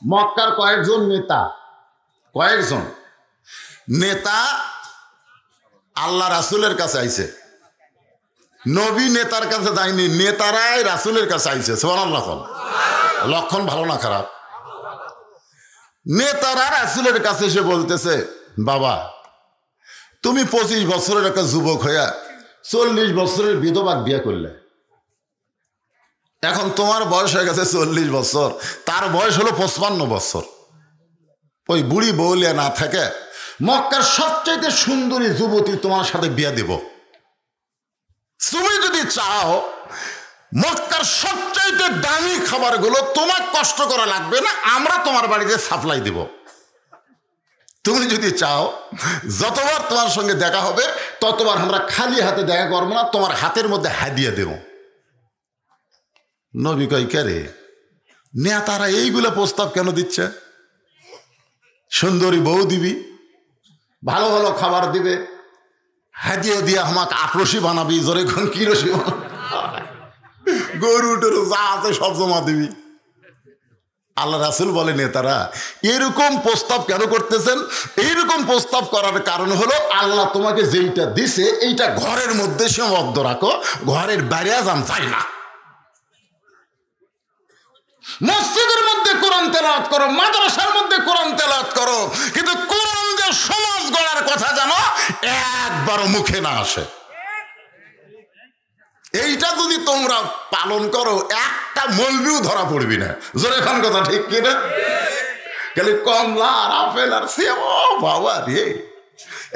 মক্কার কয়েকজন নেতা আল্লাহ রাসূলের কাছে আইছে। নবী নেতার কাছে যায়নি, নেতারাই রাসূলের কাছে আইছে। সুবহানাল্লাহ। লক্ষণ ভালো না খারাপ? নেতারা রাসূলের কাছে এসে বলতেছে, বাবা তুমি 25 বছরের একটা যুবক হইয়া 40 বছরের বিধবা বিয়ে করলে, এখন তোমার বয়স হয়ে গেছে 40 বছর, তার বয়স হলো 55 বছর। ওই বুড়ি বউলিয়া না থাকে মক্কার সবচাইতে সুন্দরী যুবতী তোমার সাথে বিয়ে দেব। তুমি যদি চাও মক্কার সবচাইতে দামি খাবারগুলো তোমার কষ্ট করা লাগবে না, আমরা তোমার বাড়িতে সাপ্লাই দেব। তুমি যদি চাও যতবার তোমার সঙ্গে দেখা হবে ততবার আমরা খালি হাতে দেখা করবো না, তোমার হাতের মধ্যে হাদিয়া দেব। নবী কই কে রে, নেতারা এইগুলো প্রস্তাব কেন দিচ্ছে? সুন্দরী বউ দিবি, ভালো ভালো খাবার দিবে, হাদিয়া দিয়ে আমাকে আক্রোশী বানাবি, জোরে কোন কি রসি গরু টরু যা আছে সব জমা দিবি। আল্লাহ রাসূল বলে নেতারা এরকম প্রস্তাব কেন করতেছেন? এইরকম প্রস্তাব করার কারণ হলো আল্লাহ তোমাকে যেইটা দিছে এইটা ঘরের মধ্যে সীমাবদ্ধ রাখো, ঘরের বাইরে যান চাই না। মসজিদের মধ্যে কোরআন তেলাওয়াত করো, মাদ্রাসার মধ্যে কোরআন তেলাওয়াত করো, কিন্তু কোরআন যে সমাজ গড়ার কথা জানো একবারও মুখে না আসে। এইটা যদি তোমরা পালন করো একটা মৌলবিও ধরা পড়বি না। জোরে খান কথা ঠিক কিনা? খালি কমলা আর আপেল আর সেব, বাবা রে,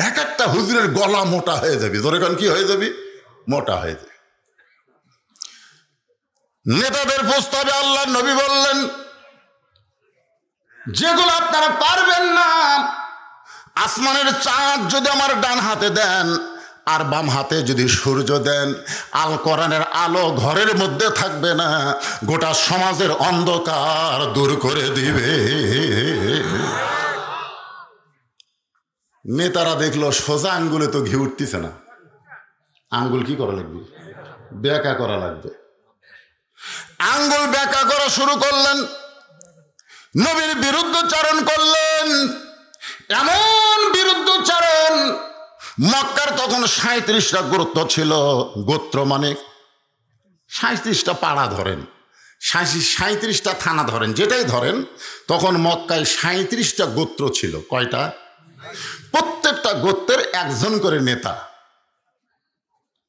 এক একটা হুজুরের গলা মোটা হয়ে যাবি। জোরে খান কি হয়ে যাবি? মোটা হয়ে যাবে। নেতাদের প্রস্তাবে আল্লাহ নবী বললেন, যেগুলো আপনারা পারবেন না, আসমানের চাঁদ যদি আমার ডান হাতে দেন আর বাম হাতে যদি সূর্য দেন, আল কোরআনের আলো ঘরের মধ্যে থাকবে না, গোটা সমাজের অন্ধকার দূর করে দিবে। নেতারা দেখলো সোজা আঙ্গুলে তো ঘি উঠতেছে না, আঙ্গুল কি করা লাগবে? বেঁকা করা লাগবে। আঙ্গুল বেঁকা করা শুরু করলেন, নবীর বিরুদ্ধচারণ করলেন। এমন বিরুদ্ধচারণ, মক্কার তখন 37টা গোত্র ছিল। গোত্র মানে 37টা পাড়া ধরেন, 37টা থানা ধরেন, যেটাই ধরেন, তখন মক্কায় 37টা গোত্র ছিল। কয়টা? প্রত্যেকটা গোত্রের একজন করে নেতা।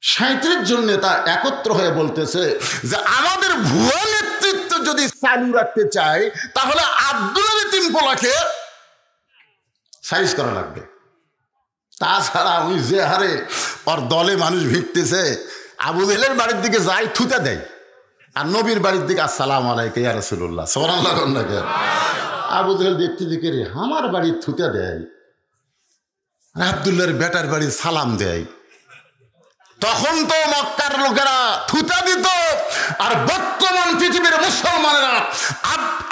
37 জন নেতা একত্র হয়ে বলতেছে যে আমাদের ভুয়া নেতৃত্ব যদি চালু রাখতে চাই তাহলে আব্দুল ইতিম কোলাকে সাইজ করা লাগবে। তাছাড়া ওই যে হারে ওর দলে মানুষ ভিড়তেছে, আবু জেহেলের বাড়ির দিকে যায় থুতে দেয়, আর নবীর বাড়ির দিকে আসসালামু আলাইকুম ইয়া রাসূলুল্লাহ সাল্লাল্লাহু আলাইহি ওয়াসাল্লাম। আবু জেহেল দেখতে দেখে রে আমার বাড়ি থুতে দেয়, আব্দুল্লাহর বেটার বাড়ি সালাম দেয়। তখন তো মক্কার লোকেরা থুতা দিত, আর বর্তমান পৃথিবীর মুসলমানেরা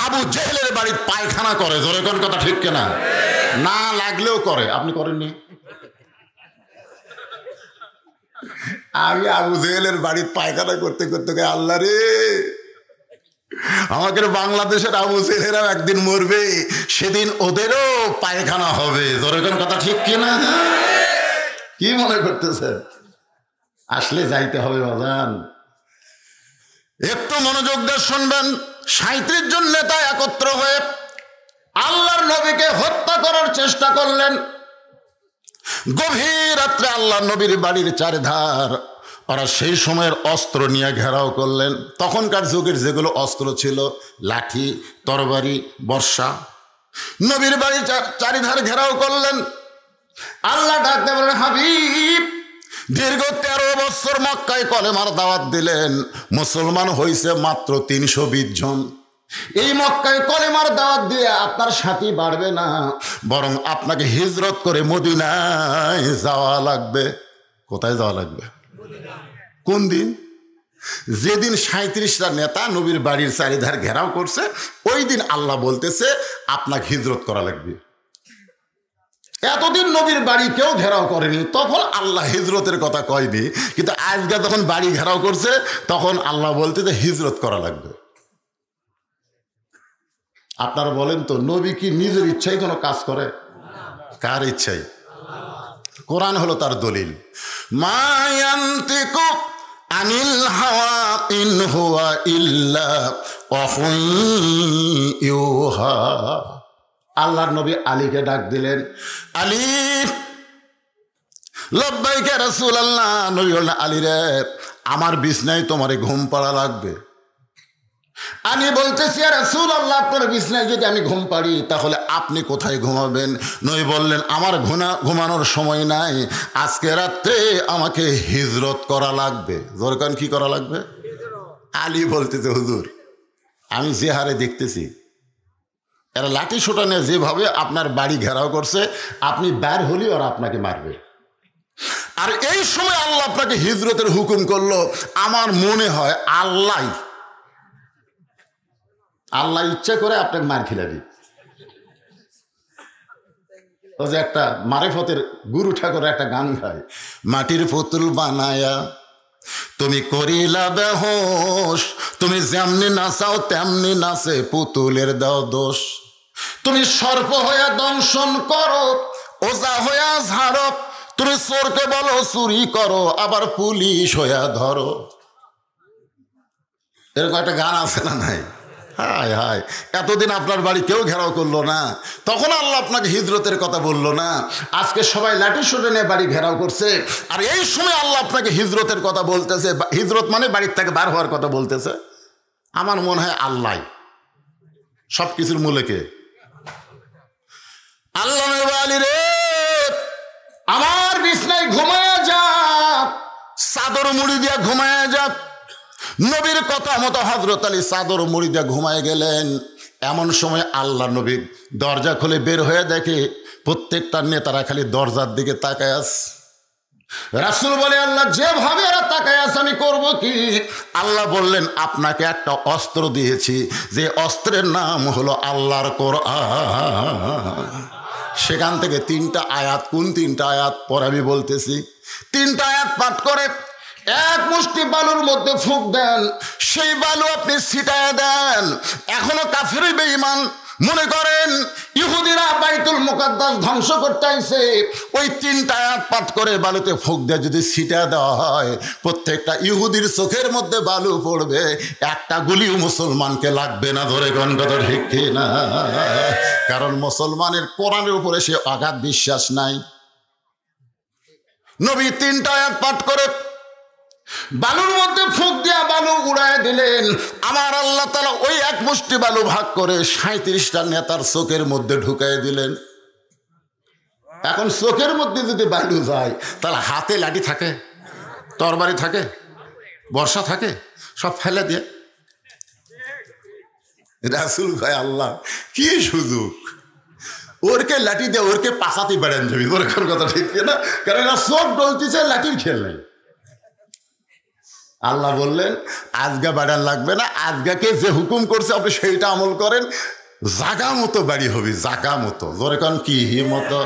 আবু জেহেলের বাড়ির পায়খানা করে। জোরে কোন কথা ঠিক কিনা? না লাগলেও করে। আপনি করেননি? আমি আবু জেহেলের বাড়ির পায়খানা করতে করতে আল্লাহ রে, আমাকে বাংলাদেশের আবু জেহেলেরা একদিন মরবে, সেদিন ওদেরও পায়খানা হবে। জোরে কোন কথা ঠিক কিনা? কি মনে করতেছে? আসলে যাইতে হবে বাজান, একটু মনোযোগ দিয়ে শুনবেন। 37 জন নেতা একত্র হয়ে আল্লাহর নবীকে হত্যা করার চেষ্টা করলেন। গভীর রাত্রে আল্লাহর নবীর বাড়ির চারধার ওরা সেই সময়ের অস্ত্র নিয়ে ঘেরাও করলেন। তখনকার যুগের যেগুলো অস্ত্র ছিল, লাঠি, তরবারি, বর্ষা, নবীর বাড়ির চারিধার ঘেরাও করলেন। আল্লাহ ডাকতে বলেন, হাবিব, দীর্ঘ 13 বছর মক্কায় কলেমার দাওয়াত দিলেন, মুসলমান হয়েছে মাত্র 320 জন। এই মক্কায় কলেমার দাওয়াত দিয়ে আপনার সাথী বাড়বে না, বরং আপনাকে হিজরত করে মদিনায় যাওয়া লাগবে। কোথায় যাওয়া লাগবে? কোন দিন? যেদিন 37টা নেতা নবীর বাড়ির চারিধার ঘেরাও করছে, ওই দিন আল্লাহ বলতেছে আপনাকে হিজরত করা লাগবে। এতদিন নবীর বাড়ি কেউ ঘেরাও করেনি, তখন আল্লাহ হিজরতের কথা কয়নি, কিন্তু আজকে যখন বাড়ি ঘেরাও করছে তখন আল্লাহ বলতে যে হিজরত করা লাগবে। আপনারা বলেন তো, নবী কি নিজের ইচ্ছায় কোনো কাজ করে? কার ইচ্ছাই? কোরআন হলো তার দলিল। মা ইয়ান্তিকু আনিল হাওয়া ইন হুয়া ইল্লা ওয়াহুন ইউহা। আল্লাহর নবী আলীকে ডাক দিলেন, আলী লব্বাইকা রাসূলুল্লাহ। নবী বললেন, আলী রে, আমার বিছনায় তোমারে ঘুম পাড়া লাগবে। আমি বলতেছি, ইয়া রাসূলুল্লাহ, আপনার বিছনায় যদি আমি ঘুম পাড়ি তাহলে আপনি কোথায় ঘুমাবেন? নবী বললেন, আমার ঘুমানোর সময় নাই, আজকে রাত্রে আমাকে হিজরত করা লাগবে। জোরকান কি করা লাগবে? আলী বলতেছে, হুজুর আমি যে হারে দেখতেছি, এরা লাঠি সোটা নিয়ে যেভাবে আপনার বাড়ি ঘেরাও করছে, আপনি বের হলি ওরা আপনাকে মারবে। আর এই সময় আল্লাহ আপনাকে হিজরতের হুকুম করলো, আমার মনে হয় আল্লাহ ইচ্ছা করে আপনাকে মার খিলাবি। ও যে একটা মারেফতের গুরু ঠাকুর একটা গান গায়, মাটির পুতুল বানায়া তুমি করিলা বেহোশ, তুমি যেমনি নাচাও তেমনি নাচে পুতুলের দাও দোষ। তুমি সর্প হইয়া দংশন করো, ওজা হইয়া ঝাড়ো, তুমি চোরকে বলো চুরি করো, আবার পুলিশ হইয়া ধরো। এরকম একটা গান আছে না নাই? হায় হায়, এতদিন আপনার বাড়ি কেউ ঘেরাও করলো না, তখন আল্লাহ আপনাকে হিজরতের কথা বললো না। আজকে সবাই লাঠি সোটা নিয়ে বাড়ি ঘেরাও করছে, আর এই সময় আল্লাহ আপনাকে হিজরতের কথা বলতেছে। হিজরত মানে বাড়ির থেকে বার হওয়ার কথা বলতেছে। আমার মনে হয় আল্লাহ সব কিছুর মূলে কে? আল্লাহ আলী রে, আমার বিছনায় ঘুমায়া যা, চাদর মুড়ি দিয়া ঘুমায়া যা। নবীর কথা মতো হযরত আলী চাদর মুড়ি দিয়া ঘুমায় গেলেন। এমন সময় আল্লাহ নবী দরজা খুলে বের হয়ে দেখে প্রত্যেকটা নেতারা খালি দরজার দিকে তাকায় আছে। রাসূল বলে, আল্লাহ যেভাবে এরা তাকায় আছে আমি করব কি? আল্লাহ বললেন, আপনাকে একটা অস্ত্র দিয়েছি, যে অস্ত্রের নাম হলো আল্লাহর কোরআন। সেখান থেকে 3টা আয়াত, কোন 3টা আয়াত পরে আমি বলতেছি। 3টা আয়াত পাঠ করে এক মুষ্টি বালুর মধ্যে ফুঁক দেন, সেই বালু আপনি ছিটায় দেন। এখনো কাফির বেঈমান মনে করেন ইহুদিরা বাইতুল মুকাদ্দাস ধ্বংস করতে আইছে, ওই 3টা আয়াত পাঠ করে বালুতে ফুঁক দিয়ে যদি ছিটায় দেওয়া হয়, প্রত্যেকটা ইহুদির চোখের মধ্যে বালু পড়বে, একটা গুলিও মুসলমানকে লাগবে না। ধরে কোন কথা ঠিক না? কারণ মুসলমানের কোরআনের উপরে সে অগাধ বিশ্বাস নাই। নবী 3টা আয়াত পাঠ করে বালুর মধ্যে ফুঁক দিয়া বালু উড়ায় দিলেন। আমার আল্লাহ তাআলা ওই এক মুষ্টি বালু ভাগ করে 37টা নেতার চোখের মধ্যে ঢুকাই দিলেন। এখন চোখের মধ্যে যদি বালু যায়, তাহলে হাতে লাঠি থাকে, তরবারি থাকে, বর্ষা থাকে, সব ফেলে দিয়ে। রাসূল ভাই, আল্লাহ কি সুযোগ! ওরকে লাঠি দিয়ে ওরকে পাশাতে বেড়ান যাবি। ওর কথা ঠিক না? কারণ এরা সব ডলতেছে, লাঠির খেল নেই। আল্লাহ বললেন, আজগা বাড়ান লাগবে না, আজগাকে যে হুকুম করছে আপনি সেইটা আমল করেন, জাগা মতো বাড়ি হবে, জাগা মতো। জোরে কারণ কি মতো?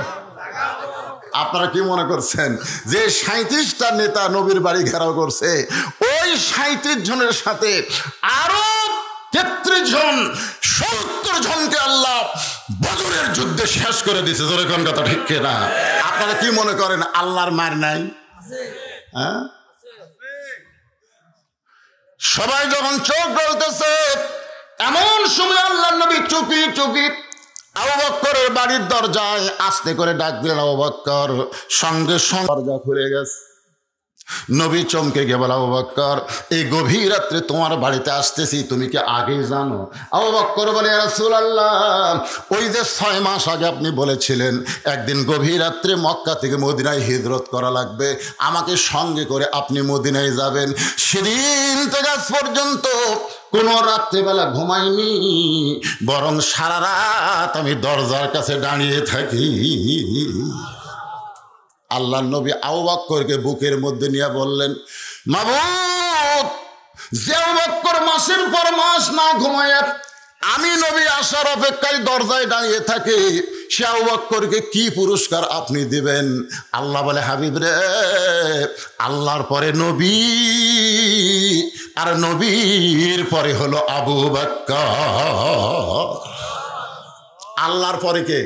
আপনারা কি মনে করছেন যে 37টা নেতা নবীর বাড়ি ঘেরাও করছে, ওই 37 জনের সাথে আরো 33 জন, 70 জনকে আল্লাহ বদরের যুদ্ধে শেষ করে দিয়েছে। জোরে কোন কথা ঠিক না? আপনারা কি মনে করেন আল্লাহর মার নাই? হ্যাঁ, সবাই যখন চোখ গলতেছে, এমন সময় আল্লাহর নবী চুপি চুপি আবু বকরের বাড়ির দরজায় আস্তে করে ডাক দিলেন, আবু বকর। সঙ্গে সঙ্গে দরজা খুলে গেছে। নবী চমকে গিয়ে বলে, আবু বকর, এই গভীর রাত্রে তোমার বাড়িতে আসতেছি, তুমি কি আগেই জানো? আবু বকর বলে, ইয়া রাসূলুল্লাহ, ওই যে 6 মাস আগে আপনি বলেছিলেন একদিন গভীর রাত্রে মক্কা থেকে মদিনায় হিজরত করা লাগবে, আমাকে সঙ্গে করে আপনি মদিনায় যাবেন। সেদিন থেকে আজ পর্যন্ত কোনো রাত্রিবেলা ঘুমাইনি, বরং সারা রাত আমি দরজার কাছে দাঁড়িয়ে থাকি। আল্লাহ নবী আবু বকরকে বুকের মধ্যে নিয়ে বললেন, মাবুদ, যে আবু বকর মাসের পর মাস না ঘুমায় আমি নবী আসার অপেক্ষায় দরজায় দাঁড়িয়ে থাকি, সে আবু বকরকে কি পুরস্কার আপনি দিবেন? আল্লাহ বলে, হাবিব রে, আল্লাহর পরে নবী, আর নবীর পরে হলো আবু বকর। আল্লাহর পরে কে?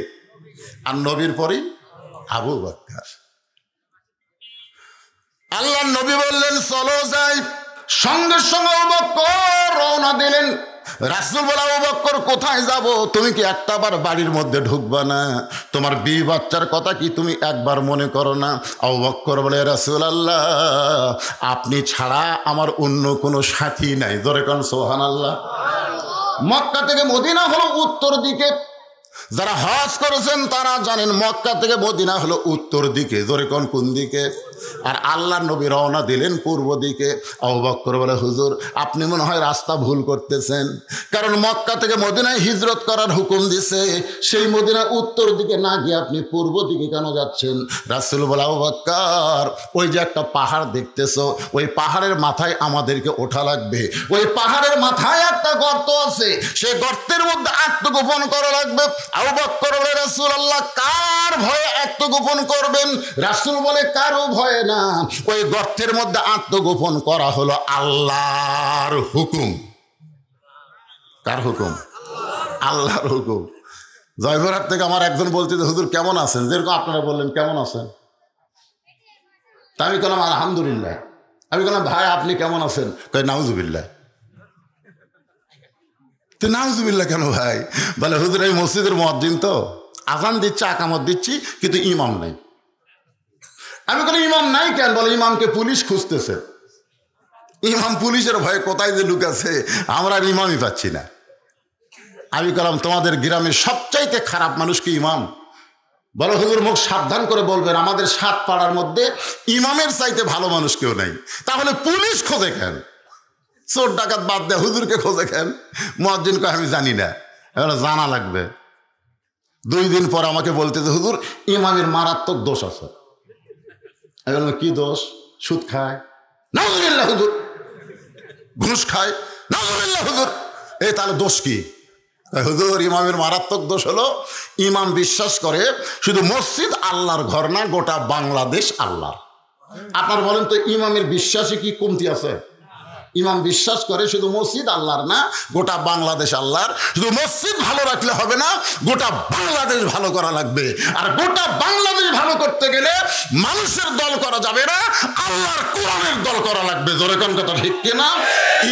আর নবীর পরে আবু বকর। আল্লাহর নবী বললেন চলো যাই, সঙ্গে সঙ্গে আবু বকর রওনা দিলেন। রাসূল বলে আবু বকর কোথায় যাব? তুমি কি একটাবার বাড়ির মধ্যে ঢুকবা না? তোমার বিবি বাচ্চার কথা কি তুমি একবার মনে করো না? আবু বকর বলে রাসূলুল্লাহ আপনি ছাড়া আমার অন্য কোনো সাথী নাই। জোরে কোন সুবহানাল্লাহ। মক্কা থেকে মদিনা হলো উত্তর দিকে, যারা হজ করেছেন তারা জানেন মক্কা থেকে মদিনা হলো উত্তর দিকে। জোরে কোন দিকে? আর আল্লাহর নবী রওনা দিলেন পূর্ব দিকে। আবু বকর বলে হুজুর আপনি মনে হয় রাস্তা ভুল করতেছেন, কারণ মক্কা থেকে মদিনায় হিজরত করার হুকুম দিছে, সেই মদিনা উত্তর দিকে না গিয়ে আপনি পূর্ব দিকে কেন যাচ্ছেন? রাসূল বলে আবু বকর ওই যে একটা পাহাড় দেখতেছো, ওই পাহাড়ের মাথায় আমাদেরকে ওঠা লাগবে। ওই পাহাড়ের মাথায় একটা গর্ত আছে, সেই গর্তের মধ্যে আত্মগোপন করা লাগবে। আবু বকর বলে রাসূলুল্লাহ কার ভয়ে আত্মগোপন করবেন? রাসূল বলে কারো ভয়ে না, ওই গর্তের মধ্যে আত্মগোপন করা হলো আল্লাহর হুকুম। কার হুকুম? আল্লাহর হুকুম। জয়পুরহাট থেকে আমার একজন বলতে হুজুর কেমন আছেন, যেরকম আপনারা বললেন কেমন আছেন, তা আমি বললাম আলহামদুলিল্লাহ। আমি বললাম ভাই আপনি কেমন আছেন? কই নাউজুবিল্লাহ। তো নাউজুবিল্লাহ কেন ভাই? বলে হুজুর এই মসজিদের মুয়াজ্জিন তো, আযান দিচ্ছি আকামত দিচ্ছি কিন্তু ইমাম নাই। আমি বলি ইমাম নাই কেন? বলে ইমামকে পুলিশ খুঁজতেছে। ইমাম পুলিশের ভয়ে কোথায় যে লুকাছে আমরা আর ইমামই পাচ্ছি না। আমি বললাম তোমাদের গ্রামের সবচাইতে খারাপ মানুষ কি ইমাম? বলো হুজুর মুখ সাবধান করে বলবেন, আমাদের 7 পাড়ার মধ্যে ইমামের চাইতে ভালো মানুষ কেউ নাই। তাহলে পুলিশ খোঁজে কেন? চোর ডাকাত বাদ দেয় হুজুরকে খোঁজে কেন? মুয়াজ্জিন কয় আমি জানি না। এবার জানা লাগবে। 2 দিন পর আমাকে বলতেছে হুজুর ইমামের মারাত্মক দোষ আছে। আমি বললাম কি দোষ? সুদ খায়, নাউজুবিল্লাহ হুজুর। ঘুষ খায়, নাউজুবিল্লাহ হুজুর। এই তাহলে দোষ কি? হুজুর ইমামের মারাত্মক দোষ হলো ইমাম বিশ্বাস করে শুধু মসজিদ আল্লাহর ঘর না, গোটা বাংলাদেশ আল্লাহর। আপনার বলেন তো ইমামের বিশ্বাসে কি কমতি আছে? ইমাম বিশ্বাস করে শুধু মসজিদ আল্লাহর না, গোটা বাংলাদেশ আল্লাহর। শুধু মসজিদ ভালো রাখলে হবে না, গোটা বাংলাদেশ ভালো করা লাগবে। আর গোটা বাংলাদেশ ভালো করতে গেলে মানুষের দল করা যাবে না, আল্লাহর কোরআনের দল করা লাগবে। জোরে কোন কথা ঠিক কিনা?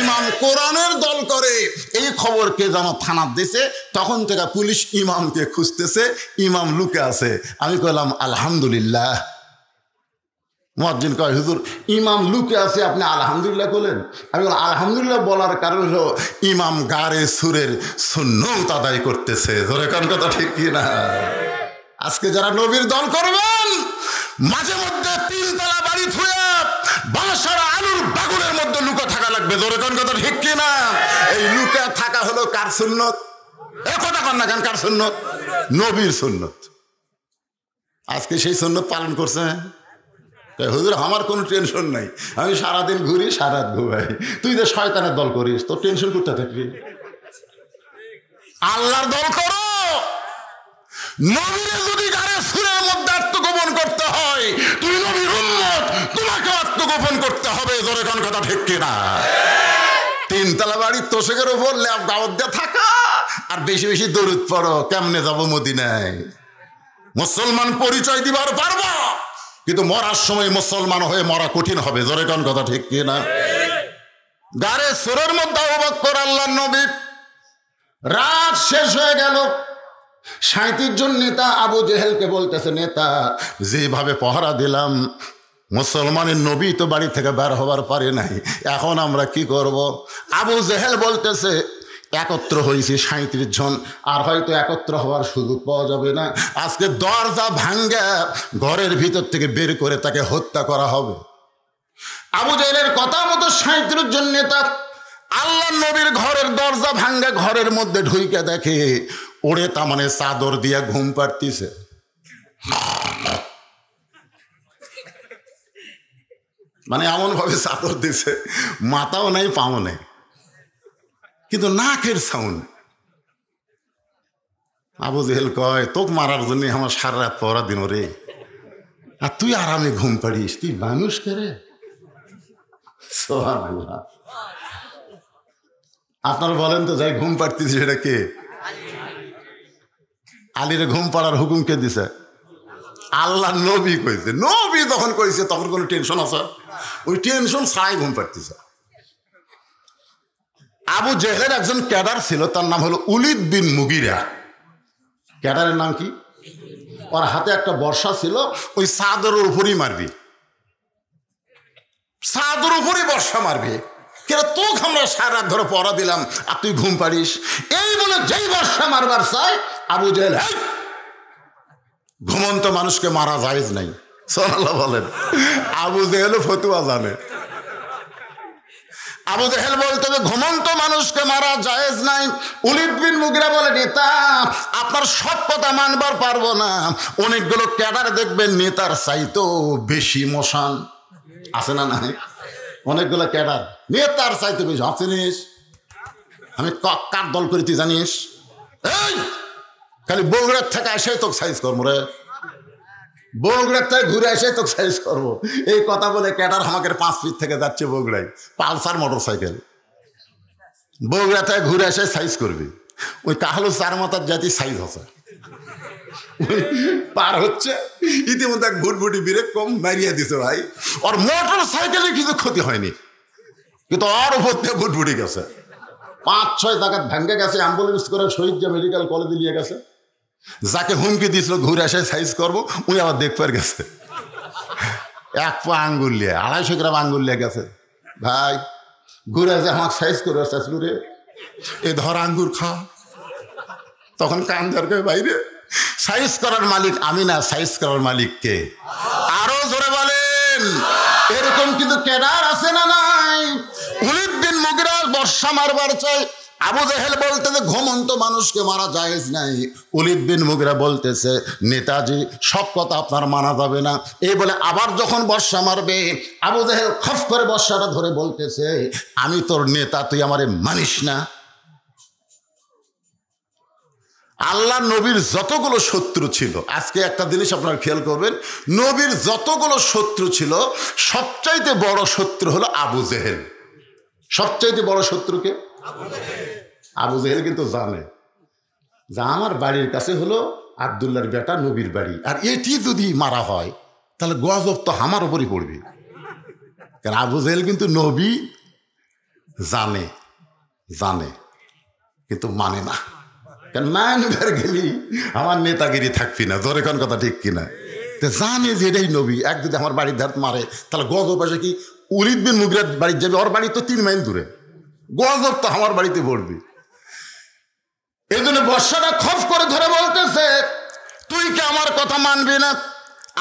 ইমাম কোরআনের দল করে এই খবর কে যেন থানার দিছে, তখন থেকে পুলিশ ইমামকে খুঁজতেছে, ইমাম লুকে আছে। আমি কইলাম আলহামদুলিল্লাহ। মুয়াজ্জিন কয় হুজুর ইমাম লুকে আছে আপনি আলহামদুলিল্লাহ বলেন? আমি বললাম আলহামদুলিল্লাহ বলার কারণ হলো ইমাম গারে সুরের সুন্নত আদায় করতেছে। ধরে কোন কথা ঠিক কি না? আজকে যারা নবীর দল করবেন মাঝে মধ্যে 3 তলা বাড়ি থুয়ে বাসার আলুর বাগুনের মধ্যে লুকা থাকা লাগবে। ধরে কোন কথা ঠিক কি না? এই লুকা থাকা হলো কার সুন্নত? এ কথা কন না কেন? কার সুন্নত? নবীর সুন্নত। আজকে সেই সুন্নত পালন করছে। হুজুর আমার কোনো টেনশন নাই, আমি সারাদিন ঘুরি সারাত ঘুমাই। তুই যে শয়তানের দল করিস, তোর টেনশন করতে থাকবি। আল্লাহর দল করো। নবীর যদি গারে সুরের মধ্যে আত্মগোপন করতে হয়, তুই নবীর উম্মত, তোমাকে আত্মগোপন করতে হবে। জোরে কোন কথা ঠিক কিনা? 3 তলা বাড়ির তোষকের উপর ল্যাব গাওয়াত দিয়ে থাকা আর বেশি বেশি দরুদ পড়ো। কেমনে যাবো মদিনায়? মুসলমান পরিচয় দিবার পারবো, কিন্তু মরার সময় মুসলমান হয়ে মরা কঠিন হবে। জোরে কোন কথা ঠিক কিনা? গারে সুরের মধ্যে আবু বকর আল্লাহর নবী। রাত শেষ হয়ে গেল। 37 জন নেতা আবু জেহেলকে বলতেছে নেতা যেভাবে পহরা দিলাম, মুসলমানের নবী তো বাড়ি থেকে বের হবার পারে নাই, এখন আমরা কি করব? আবু জেহেল বলতেছে একত্র হয়েছি 37 জন, আর হয়তো একত্র হওয়ার সুযোগ পাওয়া যাবে না। আজকে দরজা ভাঙ্গা ঘরের ভিতর থেকে বের করে তাকে হত্যা করা হবে। আবু জেহেলের কথা মতো 37 জন নেতা আল্লাহর নবীর ঘরের দরজা ভাঙ্গা ঘরের মধ্যে ঢুইকে দেখে ওরে তা মানে চাদর দিয়া ঘুম পাড়তিছে। মানে এমন ভাবে চাদর দিছে মাথাও নাই পাও নেই, কিন্তু নাকের সাউন্ড। আবু জেহেল কয় তোকে মারার জন্য আমার সারা রাত পড়া দিন রে, আর তুই আরামে ঘুম পাড়িস, তুই মানুষ করে। সুবহানাল্লাহ। আপনারা বলেন তো যাই ঘুম পাড়তিস সেটা কে? আলীর ঘুম পাড়ার হুকুম কে দিছে? আল্লাহ নবী কইছে। নবী যখন কইছে তখন কোনো টেনশন আছে? ওই টেনশন ছাড়াই ঘুম পাড়তেছে। আবু জেহেলের একজন ক্যাডার ছিল, তার নাম হলো উলিদ বিন মুগিরা। ক্যাডারের নাম কি? ওর হাতে একটা বর্ষা ছিল, ওই চাদরের উপরই মারবি, চাদর উপরই বর্ষা মারবি। কেন তোকে আমরা সারা রাত ধরে পড়া দিলাম আর তুই ঘুম পাড়িস? এই বলে যেই বর্ষা মারবার চাই, আবু জেহেল ঘুমন্ত মানুষকে মারা জায়েজ নাই। সুবহানাল্লাহ বলেন। আবু জেহেল ফতুয়া জানে। আবু জেহেল বলতে হবে ঘুমন্ত মানুষকে মারা জায়েজ নাই। উলিদ বিন মুগিরা বলে, নেতা আপনার সব কথা মানবার পারবো না। অনেকগুলো ক্যাডার দেখবেন নেতার চাইতো বেশি মশান আছে না? নাই, অনেকগুলো ক্যাডার নেতার চাইতে বেশি। চিনিস আমি কার দল করি তুই জানিস? এই খালি বগুড়ার থেকে এসে তোকে সাইজ করবো রে, বগুড়ার থেকে ঘুরে এসে তোকে সাইজ করবো। এই কথা বলে ক্যাডার আমাকে 5 ফিট থেকে যাচ্ছে বগুড়ায়, পালসার মোটর সাইকেল। বগুড়া থেকে ঘুরে এসে সাইজ করবি। ওই কাহালু 4 মাথার জাতি সাইজ আছে, পার হচ্ছে ইতিমধ্যে এক ভুটভুটি ব্রেক কম মারিয়ে দিছে ভাই। ওর মোটর সাইকেলে কিছু ক্ষতি হয়নি, কিন্তু ওর উপর থেকে ভুটভুটি গেছে। 5-6 জায়গায় ভেঙে গেছে, অ্যাম্বুলেন্স করে শহীদ মেডিকেল কলেজে নিয়ে গেছে। যাকে হুমকি দিয়েছিল ঘুরে এসে সাইজ করবো, উনি আবার দেখতে গেছে 1 পা আঙ্গুল নিয়ে, 250 গ্রাম আঙ্গুল নিয়ে গেছে। ভাই ঘুরে এসে আমাকে সাইজ করে রে, এ ধর আঙ্গুর খা। তখন কান ধরকে বাইরে, সাইজ করার মালিক আমি না, সাইজ করার মালিক কে? আরো জোরে বলেন। এরকম কিন্তু ক্যাডার আছে না নাই? উলিদ বিন মুগিরা বর্ষা মারবার চাই, আবু জেহেল বলতেছে ঘুমন্ত মানুষকে মারা জায়েজ নাই। উলিদ বিন মুগিরা বলতেছে নেতাজি সব কথা আপনার মানা যাবে না। এই বলে আবার যখন বর্ষা মারবে, আবু জেহেল খফ করে বর্ষাটা ধরে বলতেছে আমি তোর নেতা, তুই আমারে মানিস না। আল্লাহ নবীর যতগুলো শত্রু ছিল, আজকে একটা জিনিস আপনারা খেয়াল করবেন, নবীর যতগুলো শত্রু ছিল সবচাইতে বড় শত্রু হলো আবু জেহেল। সবচাইতে বড় শত্রুকে আবু জেহেল কিন্তু জানে যে আমার বাড়ির কাছে হলো আব্দুল্লাহর বেটা নবীর বাড়ি, আর এটি যদি মারা হয় তাহলে গজব তো আমার উপরই পড়বে। কারণ আবু জেহেল কিন্তু নবী জানে, জানে কিন্তু মানে না। কারণ মানবার গেলি আমার নেতাগিরি থাকবি না, ধরে কোন কথা ঠিক কিনা? জানে যে এটাই নবী, এক যদি আমার বাড়ির ধার মারে তাহলে গজব আসে কি উলিদ বিন মুগিরার বাড়ি যাবে, ওর বাড়ি তো 3 মাইল দূরে, গজব তো আমার বাড়িতে পড়বি। এই জন্য বর্ষাটা খফ করে ধরে বলতেছে তুই কি আমার কথা মানবি না?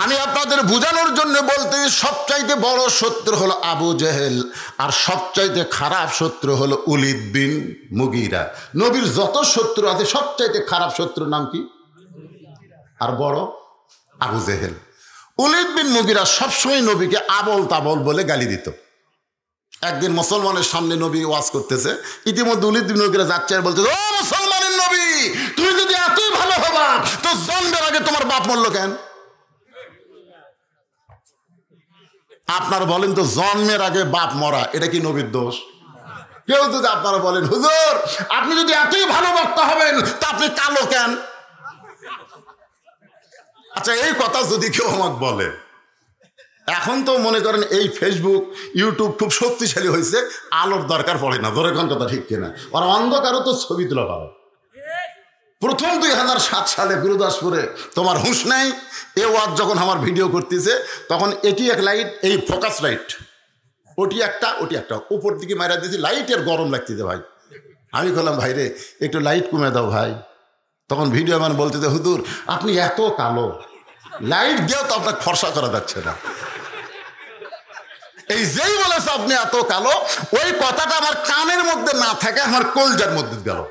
আমি আপনাদের বোঝানোর জন্য বলতে, সবচাইতে বড় শত্রু হলো আবু জেহেল, আর সবচাইতে খারাপ শত্রু হলো উলিদ বিন মুগিরা। নবীর যত শত্রু আছে সবচাইতে খারাপ শত্রুর নাম কি? আর বড় আবু জেহেল। উলিদ বিন মুগিরা সবসময় নবীকে আবল তাবল বলে গালি দিত। একদিন মুসলমানের সামনে নবী ওয়াজ করতেছে, ইতিমধ্যে উলিদ বিন মুগিরা যাচ্ছে আর বলতেছে, ও মুসলমানের নবী, তুমি যদি এতই ভালো হবা তো জন্মের আগে তোমার বাপ মরলো কেন? আপনারা বলেন তো, জন্মের আগে বাপ মরা এটা কি নবীর দোষ? কেউ যদি আপনারা বলেন হুজুর আপনি যদি এতই ভালো বক্তা হবেন তা আপনি কালো কেন? আচ্ছা এই কথা যদি কেউ আমাকে বলে, এখন তো মনে করেন এই ফেসবুক ইউটিউব খুব শক্তিশালী হয়েছে, আলোর দরকার পড়ে না, ধরে কোন কথা ঠিক কিনা? আর অন্ধকারও তো ছবি তোলা পাবে। প্রথম 2007 সালে গুরুদাসপুরে তোমার হুঁশ নাই, এ ওয়াজ যখন আমার ভিডিও করতেছে তখন এটি এক লাইট, এই ফোকাস লাইট, ওটি একটা উপর দিকে মারা দিয়েছি, লাইটের গরম লাগতেছে ভাই। আমি বললাম ভাই রে একটু লাইট কমে দাও ভাই। তখন ভিডিও ম্যান বলতেছে হুজুর আপনি এত কালো, লাইট দিয়েও তো আপনার ফর্সা করা যাচ্ছে না। এই যেই বলেছে আপনি এত কালো, ওই কথাটা আমার কানের মধ্যে না থাকে আমার কলজার মধ্যে গেল।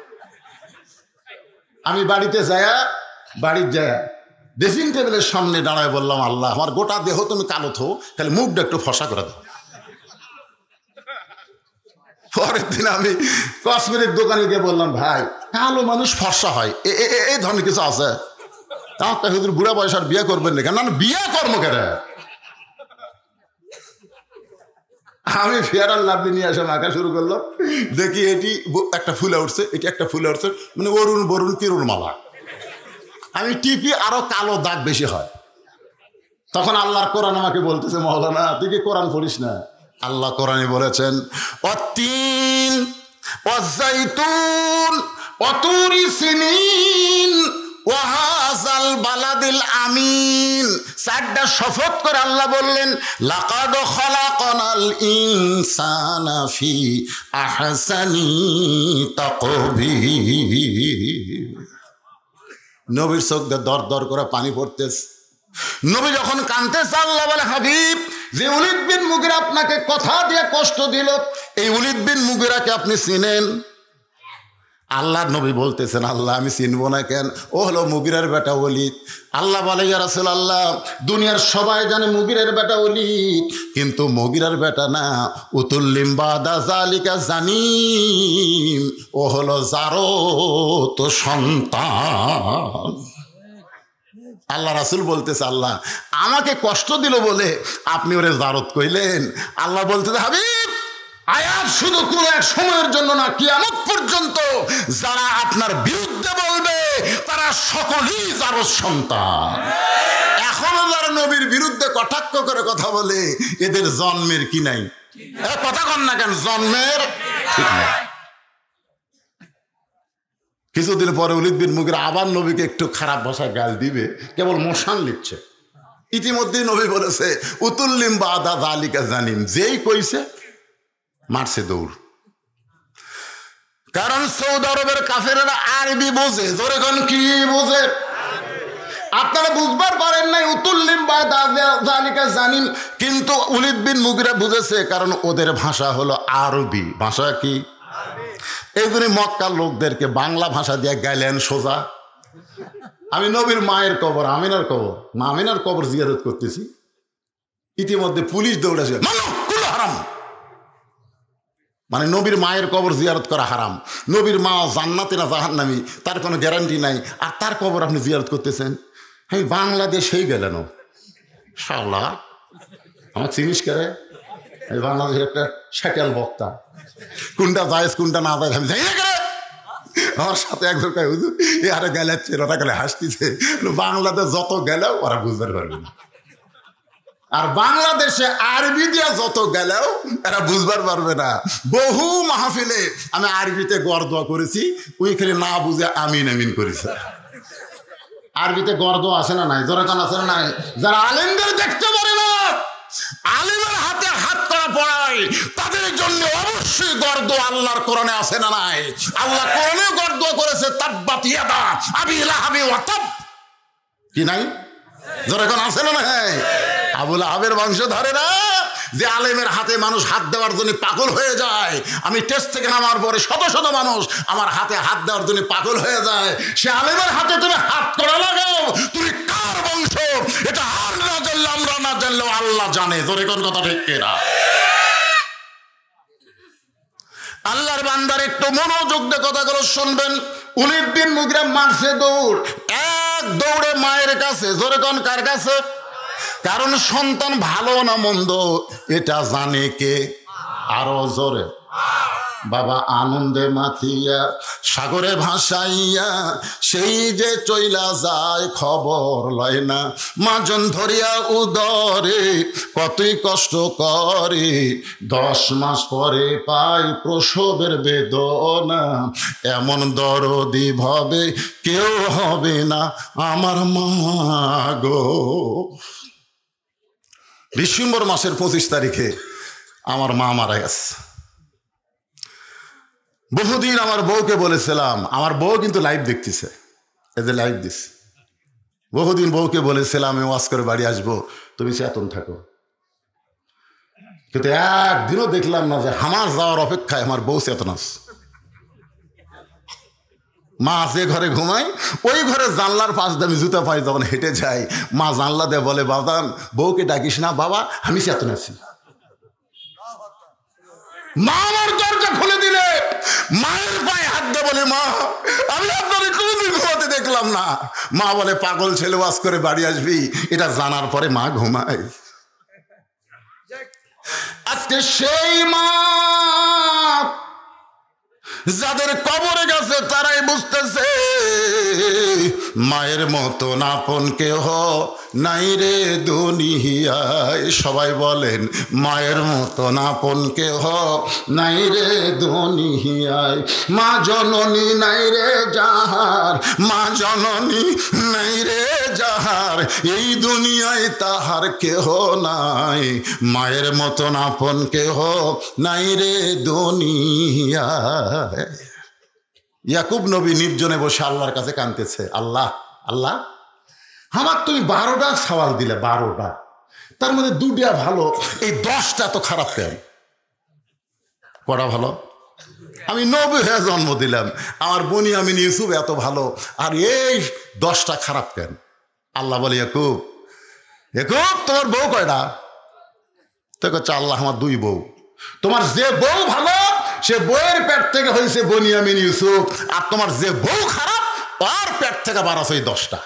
আমি বাড়ির যায় ড্রেসিং টেবিলের সামনে দাঁড়ায় বললাম, আল্লাহ আমার গোটা দেহ তুমি কালো থো, তাহলে মুখটা একটু ফসা করে দাও। পরের দিন আমি কসমেটিক দোকানে গিয়ে বললাম, ভাই কালো মানুষ ফর্সা হয়, এই ধরনের কিছু আছে? তাহলে হুজুর বুড়া বয়স আর বিয়ে করবেন না কেন? বিয়ে কর্ম কেন? আমি ফেয়ার আর লাভলি নিয়ে আসে মাখা শুরু করলাম, দেখি এটি একটা ফুলে উঠছে, এটি একটা ফুলে উঠছে, মানে অরুণ বরুণ কিরুণ মালা। আমি টিপি আরো কালো দাগ বেশি হয়। তখন আল্লাহর কোরআন আমাকে বলতেছে, মওলানা তুই কি কোরআন পড়িস না? আল্লাহ কোরআনে বলেছেন অতীন ওয়াজাইতুন ওয়াতুরি সিনিন ওয়াহাযাল বালাদিল আমিন। চারটা শপথ করে আল্লাহ বললেন লাকাদ খালাকনাল ইনসানা ফি আহসানি তাকবীর। নবীর চোখ দিয়ে দর দর করে পানি পড়তেছে। নবী যখন কাঁদতেছে আল্লাহ বলে হাবিব, যে ওলীদ বিন মুগীরা আপনাকে কথা দিয়ে কষ্ট দিল, এই ওলীদ বিন মুগীরাকে আপনি চিনেন? আল্লাহ নবী বলতেছেন আল্লাহ আমি চিনবো না কেন, ও হলো মুগীরার বেটা ওলীদ। আল্লাহ বলে ইয়া রাসূলুল্লাহ দুনিয়ার সবাই জানে মুগীরার বেটা ওলীদ, কিন্তু মুগীরার বেটা না, উতুল্লিম বাদা জালিকা জানিম, ও হলো জারত সন্তান। আল্লাহ রাসূল বলতেছে আল্লাহ আমাকে কষ্ট দিল বলে আপনি ওরে জারত কইলেন। আল্লাহ বলতেছে হাবিব আয়াত শুধু কোন এক সময়ের জন্য না, কিয়ামত পর্যন্ত যারা আপনার বিরুদ্ধে বলবে তারা সকলেই জারত সন্তান। এখনো যারা নবীর বিরুদ্ধে কটাক্ষ করে কথা বলে এদের জন্মের কি নাই? কথা কন না কেন, জন্মের ঠিক নাই। কিছুদিন পরে ওলীদ বিন মুগীরা আবার নবীকে একটু খারাপ ভাষায় গাল দিবে, কেবল মোশান লিখছে। ইতিমধ্যেই নবী বলেছে উতুল্লিম বাদা যালিকা জানিম, যেই কইছে মারছে দৌড়। কারণ সৌদি আরবের কাফেরেরা আরবি বোঝে, জোরে কোন কি বোঝে? আপনারা বুঝবার পারেন নাই উতুল্লিম বাদা যালিকা জানিম, কিন্তু ওলীদ বিন মুগীরা বুঝেছে, কারণ ওদের ভাষা হলো আরবি। ভাষা কি? এই জন্য মক্কার লোকদেরকে বাংলা ভাষা দিয়ে গাইলেন সোজা। আমি নবীর মায়ের কবর আমিনার কবর, মা আমিনার কবর জিয়ারত করতেছি, ইতিমধ্যে পুলিশ দৌড়েছে হারাম, মানে নবীর মায়ের কবর জিয়ারত করা হারাম। নবীর মা জান্নাতে না জাহান্নামী তার কোনো গ্যারান্টি নাই, আর তার কবর আপনি জিয়ারত করতেছেন। আমি বাংলাদেশেই গেলেন শালা, আমার চিনিস করে এই বাংলাদেশের একটা স্যাটেল বক্তা, কোনটা জায়েজ কোনটা না জায়েজ আমি জানি না করে। আমার সাথে একজন কয় হুজুর এ আরে গেলাচ্ছে, ওরা গেলে হাসতেছে। বাংলাদেশ যত গেলেও ওরা বুঝতে পারবে না, আর বাংলাদেশে আরবি দিয়া যত গেলেও এরা বুঝবার পারবে না। বহু মাহফিলে আমি আরবিতে গর্দোয়া করেছি, ওইখানে না বুঝে আমিন আমিন করেছে। আরবিতে গর্দোয়া আছে না নাই? জোরাকান আছে না নাই? যারা আলেমদের দেখতে পারে না, আলেমের হাতে হাত করা পড়ায়, তাদের জন্য অবশ্যই গর্দোয়া আল্লাহর কোরআনে আছে না নাই? আল্লাহ কোরআনে গর্দোয়া করেছে তাব্বাত ইয়াদা আবি লাহাবি ওয়া তাব, কি নাই? জোরাকান আছে না নাই? আবু লাহাবের বংশ ধরে না, যে আলেমের হাতে মানুষ হাত দেওয়ার জন্য পাগল হয়ে যায়। আমি টেস্ট থেকে নামার পরে শত শত মানুষ আমার হাতে হাত দেওয়ার জন্য পাগল হয়ে যায়। সে আলেমের হাতে তুমি হাত করা লাগাও, তুমি কার বংশ এটা আর না জানলে আমরা না জানলেও আল্লাহ জানে। তোর কোন কথা ঠিক কিনা? আল্লাহর বান্দার একটু মনোযোগ দিয়ে কথাগুলো শুনবেন। ওলীদ বিন মুগীরা মারছে দৌড়, এক দৌড়ে মায়ের কাছে। জোরে কোন কার কাছে? কারণ সন্তান ভালো না মন্দ এটা জানে কে? আরো জোরে। বাবা আনন্দে মাতিয়া সাগরে ভাসাইয়া সেই যে চইলা যায় খবর লয় না, মাজন ধরিয়া উদরে কতই কষ্ট করে, 10 মাস পরে পাই প্রসবের বেদনা, এমন দরদি ভাবে কেউ হবে না আমার মা গো। ডিসেম্বর মাসের 25 তারিখে আমার মা মারা গেছে। বহুদিন আমার বউকে বলেছিলাম, আমার বউ কিন্তু লাইভ দেখতেছে, এদের লাইভ দিস। বহুদিন বউকে বলেছিলাম আমি ওয়াজ করে বাড়ি আসবো, তুমি চেতন থাকো, কিন্তু একদিনও দেখলাম না যে আমার যাওয়ার অপেক্ষায় আমার বউ চেতন আছে। মা যে ঘরে ঘুমাই ওই ঘরে জানলার পাশ দিয়ে আমি জুতা পাই, যখন হেঁটে যাই মা জানলা দিয়ে বলে বাবান বউকে ডাকিস না, বাবা আমি চেতন আছি। মা আমার দরজা খুলে দিলে মায়ের পায়ে হাত দিয়ে বলে মা আমি আপনার কোনোদিন ঘুমাতে দেখলাম না। মা বলে পাগল ছেলে ওয়াজ করে বাড়ি আসবি, এটা জানার পরে মা ঘুমায়। আজকে সেই মা যাদের কবরে গেছে তারাই বুঝতেছে মায়ের মতন আপন কেহ নাই রে দুনিয়ায়। সবাই বলেন মায়ের মতন আপন কেহ নাই রে দুনিয়ায়। মা জননী নাই রে যাহার, মা জননী নাই রে যাহার, এই দুনিয়ায় তাহার কেহ নাই। মায়ের মতন আপন কেহ নাই রে দুনিয়ায়। ইয়াকুব নবী নির্জনে বসে আল্লাহর কাছে কাঁদতেছে, আল্লাহ আল্লাহ আমার তুমি 12টা সওয়াল দিলে, 12টা, তার মধ্যে 2টা ভালো, এই 10টা তো খারাপ কেন? কটা ভালো? আমি নবী হয়ে জন্ম দিলাম, আমার বুনিয়ামিন ইউসুফ এত ভালো, আর এই 10টা খারাপ কেন? আল্লাহ বলে, ইয়াকুব ইয়াকুব তোমার বউ কয়টা? তো কচ্ছে, আল্লাহ আমার 2 বউ। তোমার যে বউ ভালো সে বউয়ের পেট থেকে হয়েছে বুনিয়ামিন ইউসুফ, আর তোমার যে বউ খারাপ তার পেট থেকে বাড়াছে 10টা।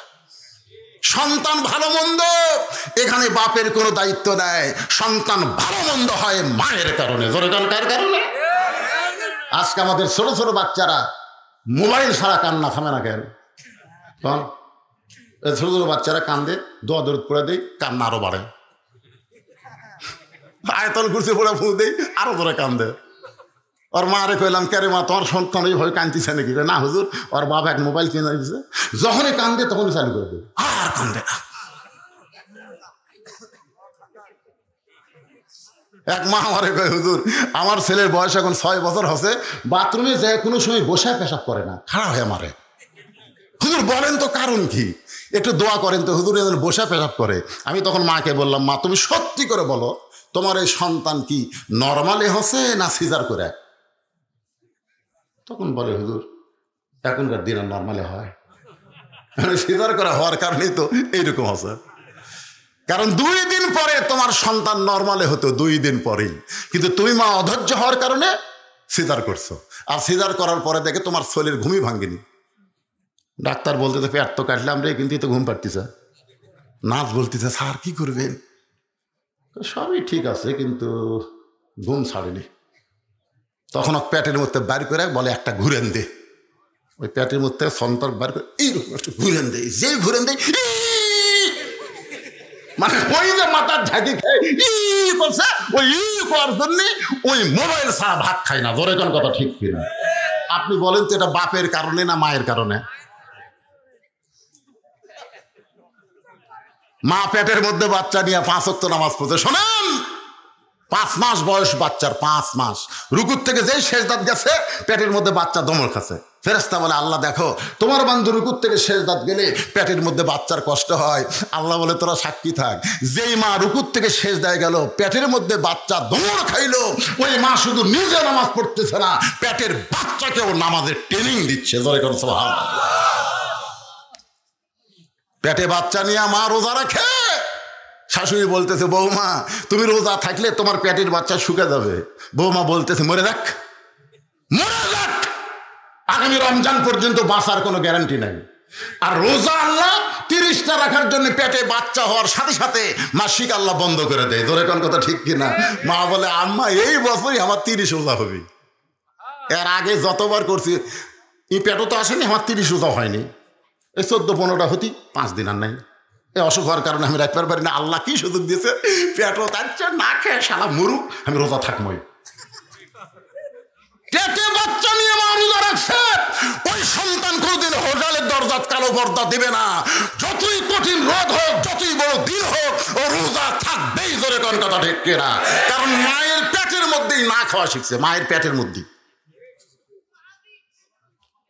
সন্তান ভালো মন্দ এখানে বাপের কোনো দায়িত্ব নেই, সন্তান ভালো মন্দ হয় মায়ের কারণে। কার কারণে? আজকে আমাদের ছোট ছোট বাচ্চারা মোবাইল ছাড়া কান্না থামে না কেন? ছোট ছোট বাচ্চারা কান্দে, দোয়া দরুদ পড়ে দেয়, কান্না আরো বাড়ে। আয়তল কুরসি পড়ে ফুঁ দেয়, আরো ধরে কান্দে। ওর মা রে কইলাম, কে রে মা তোমার সন্তান এইভাবে কাঁদতেছে নাকি? না হুজুর, ওর বাবা এক মোবাইল কিনে দিচ্ছে, যখনই কান্দে তখনই চালু করে দেবে, আর কান্দে না। এক মা আমারে কয়, হুজুর আমার ছেলের বয়স এখন 6 বছর হচ্ছে, বাথরুমে যায় কোনো সময় বসে পেশাব করে না, খারাপ হয়ে মারে। হুজুর বলেন তো কারণ কি, একটু দোয়া করেন তো। হুজুর এদের বসে পেশাব করে। আমি তখন মাকে বললাম, মা তুমি সত্যি করে বলো তোমার এই সন্তান কি নর্মালি হচ্ছে না সিজার করে? তখন বলে, হুজুর এখনকার দিন আর নর্মালি হয়, সিজার করা হওয়ার কারণেই তো এইরকম আছে। কারণ 2 দিন পরে তোমার সন্তান নর্মালে হতো, 2 দিন পরেই, কিন্তু তুমি মা অধৈর্য হওয়ার কারণে সিজার করছো, আর সিজার করার পরে দেখে তোমার শরীর ঘুমই ভাঙ্গেনি। ডাক্তার বলতেছে পেট তো কাটলাম রে, কিন্তু তো ঘুম পাড়তেছে। নাচ বলতেছে, স্যার কি করবেন? সবই ঠিক আছে কিন্তু ঘুম ছাড়েনি। তখন পেটের মধ্যে বাইর করে বলে, একটা ঘুরেন দে। ওই পেটের মধ্যে সন্তান বাইর করে এইরকম একটু ঘুরেন দেয়, যেই ঘুরেন দেয় মানে ওই যে মাথার ঝাঁকি খায় করছে, ওই করার জন্য ওই মোবাইল ছাড়া ভাত খায় না। ধরে কোন কথা ঠিক কিনা? আপনি বলেন তো এটা বাপের কারণে না মায়ের কারণে? মা পেটের মধ্যে বাচ্চা নিয়ে 5 ওয়াক্ত নামাজ পড়তে, শোনেন 5 মাস বয়স বাচ্চার, 5 মাস রুকুর থেকে যেই সেজদাত গেছে পেটের মধ্যে বাচ্চা দমর খাচ্ছে। ফেরেশতা বলে, আল্লাহ দেখো তোমার বান্দা রুকুর থেকে সেজদাত গেলে পেটের মধ্যে বাচ্চার কষ্ট হয়। আল্লাহ বলে, তোরা সাক্ষী থাক, যেই মা রুকুর থেকে সেজদায় গেল পেটের মধ্যে বাচ্চা দমর খাইলো, ওই মা শুধু নিজে নামাজ পড়তেছে না, পেটের বাচ্চাকেও নামাজের ট্রেনিং দিচ্ছে। সুবহানাল্লাহ। পেটে বাচ্চা নিয়ে মা রোজা রাখে, শাশুড়ি বলতেছে, বৌমা তুমি রোজা থাকলে তোমার পেটের বাচ্চা শুকে যাবে। বৌমা বলতেছে, মরে যাক, মরে যাক, আগামী রমজান পর্যন্ত বাঁচার কোনো গ্যারান্টি নাই। আর রোজা আল্লাহ 30টা রাখার জন্য পেটে বাচ্চা হওয়ার সাথে সাথে মাসিক আল্লাহ বন্ধ করে দেয়। ধরে কোন কথা ঠিক কিনা? মা বলে, আম্মা এই বছরই আমার 30 রোজা হবে। এর আগে যতবার করছি এই পেটও তো আসেনি, আমার 30 রোজা হয়নি। এই 14-15টা হতি, 5 দিন আর নাই। এই অসুখ হওয়ার কারণে আমি রাখতে পারি না। আল্লাহ কি সুযোগ দিয়েছে, পেটও তাচ্ছে না খেয়ে শালা মরুক, আমি রোজা থাকবোই। পেটে বাচ্চা নিয়ে মা রোজা রাখছে, ওই সন্তান কোনদিন হোটেলের দরজাত কালো পর্দা দিবে না। যতই কঠিন রোগ হোক, যতই বড় দিন হোক, ও রোজা থাকবেই। জোরে কোন কথা ঠিক কিনা? কারণ মায়ের পেটের মধ্যেই না খাওয়া শিখছে, মায়ের পেটের মধ্যেই।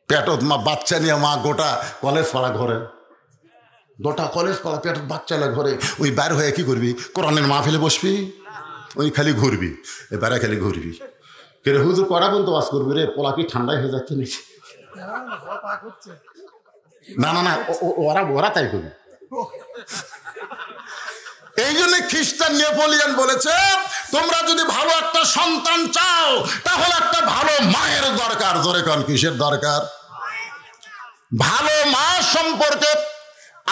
পেটত মা বাচ্চা নিয়ে মা গোটা কলেজ পাড়া ঘরে, গোটা কলেজ পাড়া পেটত বাচ্চা ঘরে, ওই বাইর হয়ে কি করবি? কোরআনের মাহফিলে বসবি, ওই খালি ঘুরবি, এবারে খালি ঘুরবি। কে রে হুজুর কড়া বলতো বাস করবি রে, পোলা কি ঠান্ডায় হয়ে যাচ্ছে নাকি? না না না, ওরা তাই করবি। এই জন্য খ্রিস্টান নেপোলিয়ন বলেছে, তোমরা যদি ভালো একটা সন্তান চাও তাহলে একটা ভালো মায়ের দরকার। জোরে কোন কিসের দরকার? ভালো মা সম্পর্কে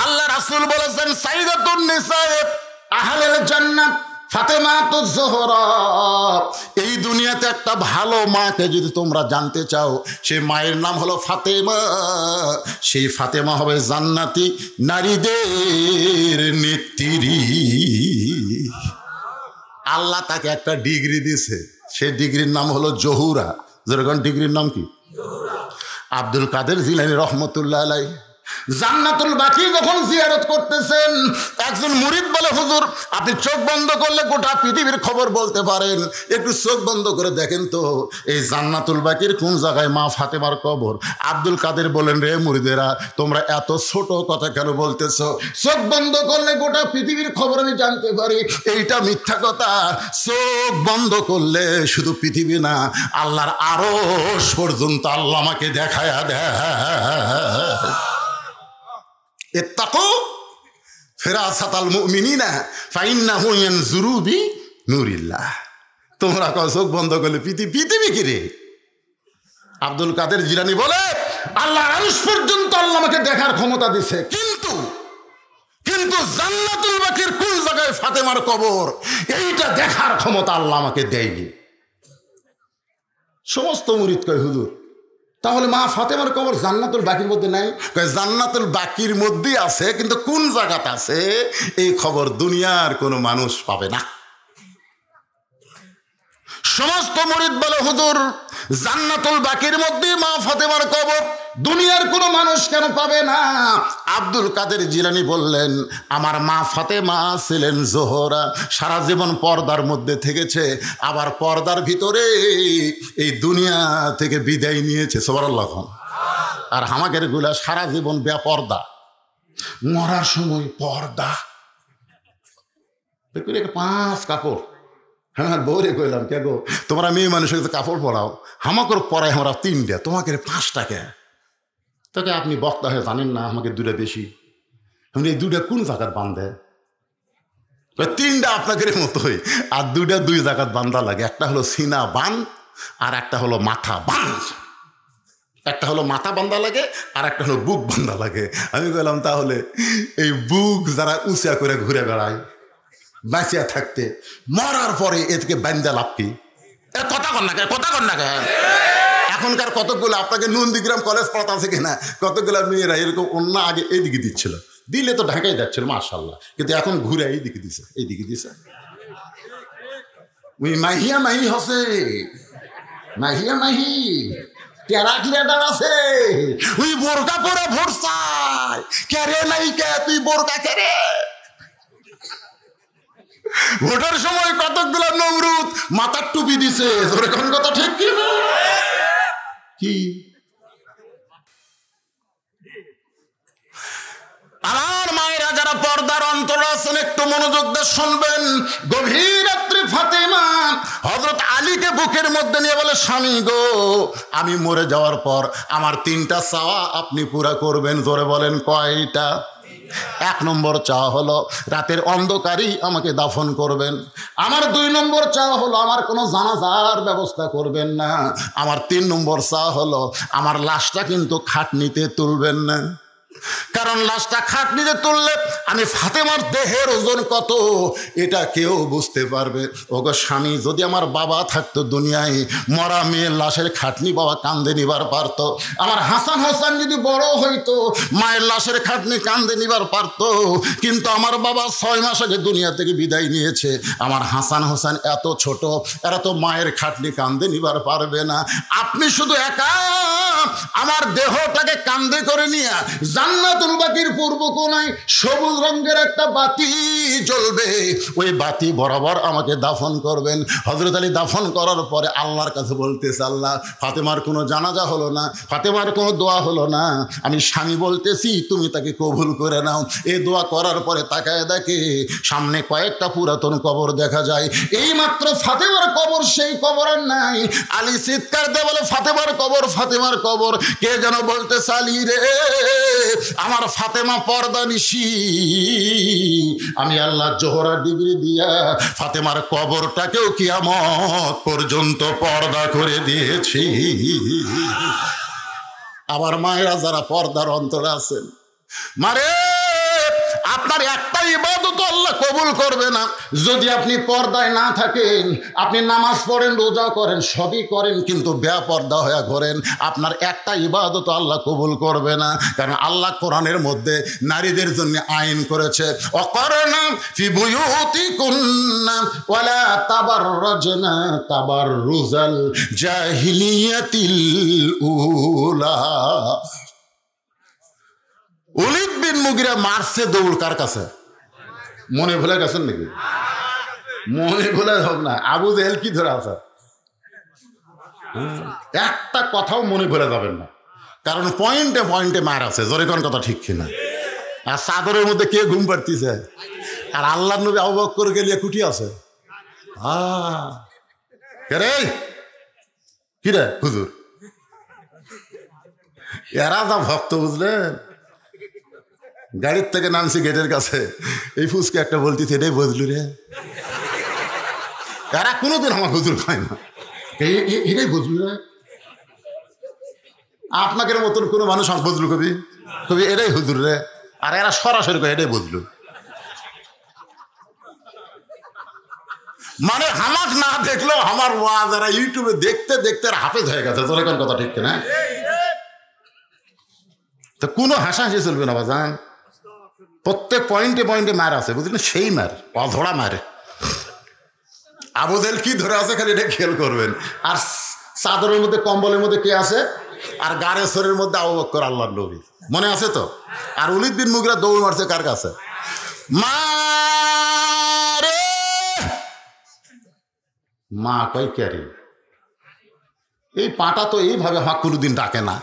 আল্লাহ রাসূল বলেছেন, সাইয়্যিদাতুন নিসা আহলিল জান্নাত ফাতেমা তো জোহরা। এই দুনিয়াতে একটা ভালো মাকে যদি তোমরা জানতে চাও, সেই মায়ের নাম হলো ফাতেমা। সেই ফাতেমা হবে জান্নাতি নারীদের নেত্রী। আল্লাহ তাকে একটা ডিগ্রি দিয়েছে, সেই ডিগ্রির নাম হলো জহুরা। যেরকম ডিগ্রির নাম কি? আব্দুল কাদের জিলানী রহমতুল্লাহ আলাইহি জান্নাতুল বাকি যখন জিয়ারত করতেছেন, একজন মুরিদ বলে, হুজুর আপনি চোখ বন্ধ করলে গোটা পৃথিবীর খবর বলতে পারেন, একটু চোখ বন্ধ করে দেখেন তো এই জান্নাতুল বাকির কোন জায়গায় মা ফাতেমার কবর। আব্দুল কাদের বলেন, রে মুরিদেরা, তোমরা এত ছোট কথা কেন বলতেছ? চোখ বন্ধ করলে গোটা পৃথিবীর খবর আমি জানতে পারি, এইটা মিথ্যা কথা। চোখ বন্ধ করলে শুধু পৃথিবী না, আল্লাহর আরশ পর্যন্ত আল্লাহ আমাকে দেখায়া দেয়। ইত্তাকু ফিরাসাতাল মুমিনিনা ফাইন্নাহু ইয়ানজুরু বিনূরিল্লাহ। তোমরা চোখ বন্ধ করলে পৃথিবী কি রে? আব্দুল কাদের জিলানী বলে, আল্লাহ আরশ পর্যন্ত আল্লাহ আমাকে দেখার ক্ষমতা দিছে, কিন্তু জান্নাতুল বাকির কোন জায়গায় ফাতেমার কবর, এইটা দেখার ক্ষমতা আল্লাহ আমাকে দেয়নি। সমস্ত মুরিদ কয়, হুজুর তাহলে মা ফাতেমার কবর জান্নাতুল বাকির মধ্যে নাই? জান্নাতুল বাকির মধ্যেই আছে, কিন্তু কোন জায়গাতে আছে এই খবর দুনিয়ার কোনো মানুষ পাবে না। সমস্ত মুরিদ বলে, হুজুর জান্নাতুল বাকির মধ্যে মা ফাতেমার কবর, দুনিয়ার কোনো মানুষ কেন পাবে না? আব্দুল কাদের জিলানী বললেন, আমার মা ফাতেমা ছিলেন জোহরা, সারা জীবন পর্দার মধ্যে থেকেছে, আবার পর্দার ভিতরে এই দুনিয়া থেকে বিদায় নিয়েছে। সুবহানাল্লাহ। আর আমাদের গুলা সারা জীবন বেপর্দা, মরার সময় পর্দা। দেখুন, একটা 5 কাপড়। হ্যাঁ, বউরে কইলাম, কে গো তোমরা মেয়ে মানুষের কাপড় পরাও, আমাকে পরাই আমরা 3টা, তোমাকে 5টা কে? তোকে আপনি বক্তা হয়ে জানেন না, আমাকে 2টা বেশি। এই 2টা কোন জায়গার বান্ধে? 3টা আপনাদের মতোই, আর 2টা 2 জায়গার বান্ধা লাগে। একটা হলো সিনা বান, আর একটা হলো মাথা বান। একটা হলো মাথা বান্ধা লাগে, আর একটা হলো বুক বান্ধা লাগে। আমি বললাম, তাহলে এই বুক যারা উঁচা করে ঘুরে বেড়ায় বাঁচিয়া থাকতে, মরার পরে এদিকে বান্ধা লাভ কি? কথা কর না কে? এখনকার কতগুলো আপনাকে নন্দীগ্রাম কলেজ পড়াতে আছে কিনা, কতগুলো মেয়েরা এরকম অন্য আগে এইদিকে দিচ্ছিল, দিলে তো ঢাকায় যাচ্ছিল মাশাআল্লাহ, কিন্তু এখন ঘুরে এইদিকে দিছে। ওই মাহিয়া মাহি হসে, মাহিয়া মাহি টেরাক্লেটার আছে, ওই বোরকা পরে ভরসায় কে রে নাই কে, তুই বোরকা কে রে? ভোটের সময় কতগুলো নমরুদ মাথার টুপি দিছে, কোন কথা ঠিক কি না? কি আমার মায়েরা যারা পর্দার অন্তর আছেন, একটু মনোযোগ দিয়ে শুনবেন। গভীর রাত্রে ফাতেমা হযরত আলীকে বুকের মধ্যে নিয়ে বলে, স্বামী গো, আমি মরে যাওয়ার পর আমার 3টা চাওয়া আপনি পুরা করবেন। জোরে বলেন, কয়টা? 1 নম্বর চাওয়া হলো রাতের অন্ধকারেই আমাকে দাফন করবেন। আমার 2 নম্বর চাওয়া হলো আমার কোনো জানাজার ব্যবস্থা করবেন না। আমার 3 নম্বর চাওয়া হলো আমার লাশটা কিন্তু খাটনিতে তুলবেন না, কারণ লাশটা খাটনিতে তুললে আমি ফাতেমার দেহের ওজন কত এটা কেউ বুঝতে পারবে। ওগো স্বামী, যদি আমার বাবা থাকতো দুনিয়ায়, মরা মেয়ের লাশের খাটনি বাবা কান্দে নিবার পারতো। আমার হাসান হোসেন যদি বড় হইতো, মায়ের লাশের খাটনি কান্দে নিবার পারতো, কিন্তু আমার বাবা 6 মাস আগে দুনিয়া থেকে বিদায় নিয়েছে। আমার হাসান হোসেন এত ছোট, এরা তো মায়ের খাটনি কান্দে নিবার পারবে না। আপনি শুধু একা আমার দেহটাকে কান্দে করে নিয়ে জান্নাতুল বাকির পূর্ব কোণায় সবুজ রঙের একটা বাতি জ্বলবে, ওই বাতি বরাবর আমাকে দাফন করবেন। হযরত আলী দাফন করার পরে আল্লাহর কাছে বলতেছে, আল্লাহ, ফাতেমার কোনো জানাজা হলো না, ফাতেমার কোনো দোয়া হলো না, আমি স্বামী বলতেছি তুমি তাকে কবুল করে নাও। এই দোয়া করার পরে তাকায় দেখে সামনে কয়েকটা পুরাতন কবর দেখা যায়। এই মাত্র ফাতেমার কবর, সেই কবর আর নাই। আলী চিৎকার দিয়ে বলে, ফাতেমার কবর, ফাতেমার কবর। কে যেন বলতে, আলী রে, আমার ফাতেমা পর্দা নিশি, আমি আল্লাহ জোহরা ডিগ্রি দিয়া ফাতেমার কবরটাকেও কিয়ামত পর্যন্ত পর্দা করে দিয়েছি। আবার মায়েরা যারা পর্দার অন্তরে আছেন, মারে আপনার একটা ইবাদত আল্লাহ কবুল করবে না যদি আপনি পর্দায় না থাকেন। আপনি নামাজ পড়েন, রোজা করেন, সবই করেন, কিন্তু বেপর্দা হয়ে ঘোরেন, আপনার একটা ইবাদত আল্লাহ কবুল করবে না। কারণ আল্লাহ কোরআনের মধ্যে নারীদের জন্য আইন করেছে, অকরনা ফি বুয়ুতিকুন্না ওয়ালা তাবাররাজনা তাবাররুজাল জাহিলিয়াতিল উলা। ওলীদ বিন মুগিরা মারছে দৌড় কার কাছে? মনে ভুলে গেছেন নাকি? মনে ভুলে হবে না। আবু জেহেল কি ধরে আছে? একটা কথাও মনে ভুলে যাবেন না, কারণ পয়েন্টে পয়েন্টে মার আছে। জোরে কোন কথা ঠিক কিনা? আর চাদরের মধ্যে কে ঘুম পাড়তিছে? আর আল্লাহ নবী আবু বকর গেলিয়ে কুটি আছে। কি রে হুজুর, এরা যা ভক্ত বুঝলেন। গাড়ির থেকে নামছি গেটের কাছে, এই ফুসকে একটা বলতেছে, এটাই বুঝলু রে। এরা কোনোদিন আমার হুজুর খায় না, এটাই বুঝলু রে। আপনাকে মতন কোনো মানুষ বুঝলু কবি কবি এটাই হুজুর রে, আর এরা সরাসরি কয় এটাই বুঝলু। মানে আমার না দেখলেও আমার ওয়াজ এরা ইউটিউবে দেখতে দেখতে হাফেজ হয়ে গেছে। তোর কোন কথা ঠিক না? তো কোনো হাসাহাসি চলবে না বাজান। প্রত্যেক পয়েন্টে পয়েন্টে মার আছে, বুঝলেন? সেই মার, অধরা মারে। আবু জেহেল কি ধরে আছে খালি এটা খেয়াল করবেন। আর চাদরের মধ্যে কম্বলের মধ্যে কে আছে? আর গাড়েশ্বরের মধ্যে আবু বকর আল্লাহর নবী, মনে আছে তো? আর ওলীদ বিন মুগিরা দৌড় মারছে কার কাছে? মা রে মা কই ক্যারি। এই পাটা তো এইভাবে হাঁক কোনোদিন ডাকে না।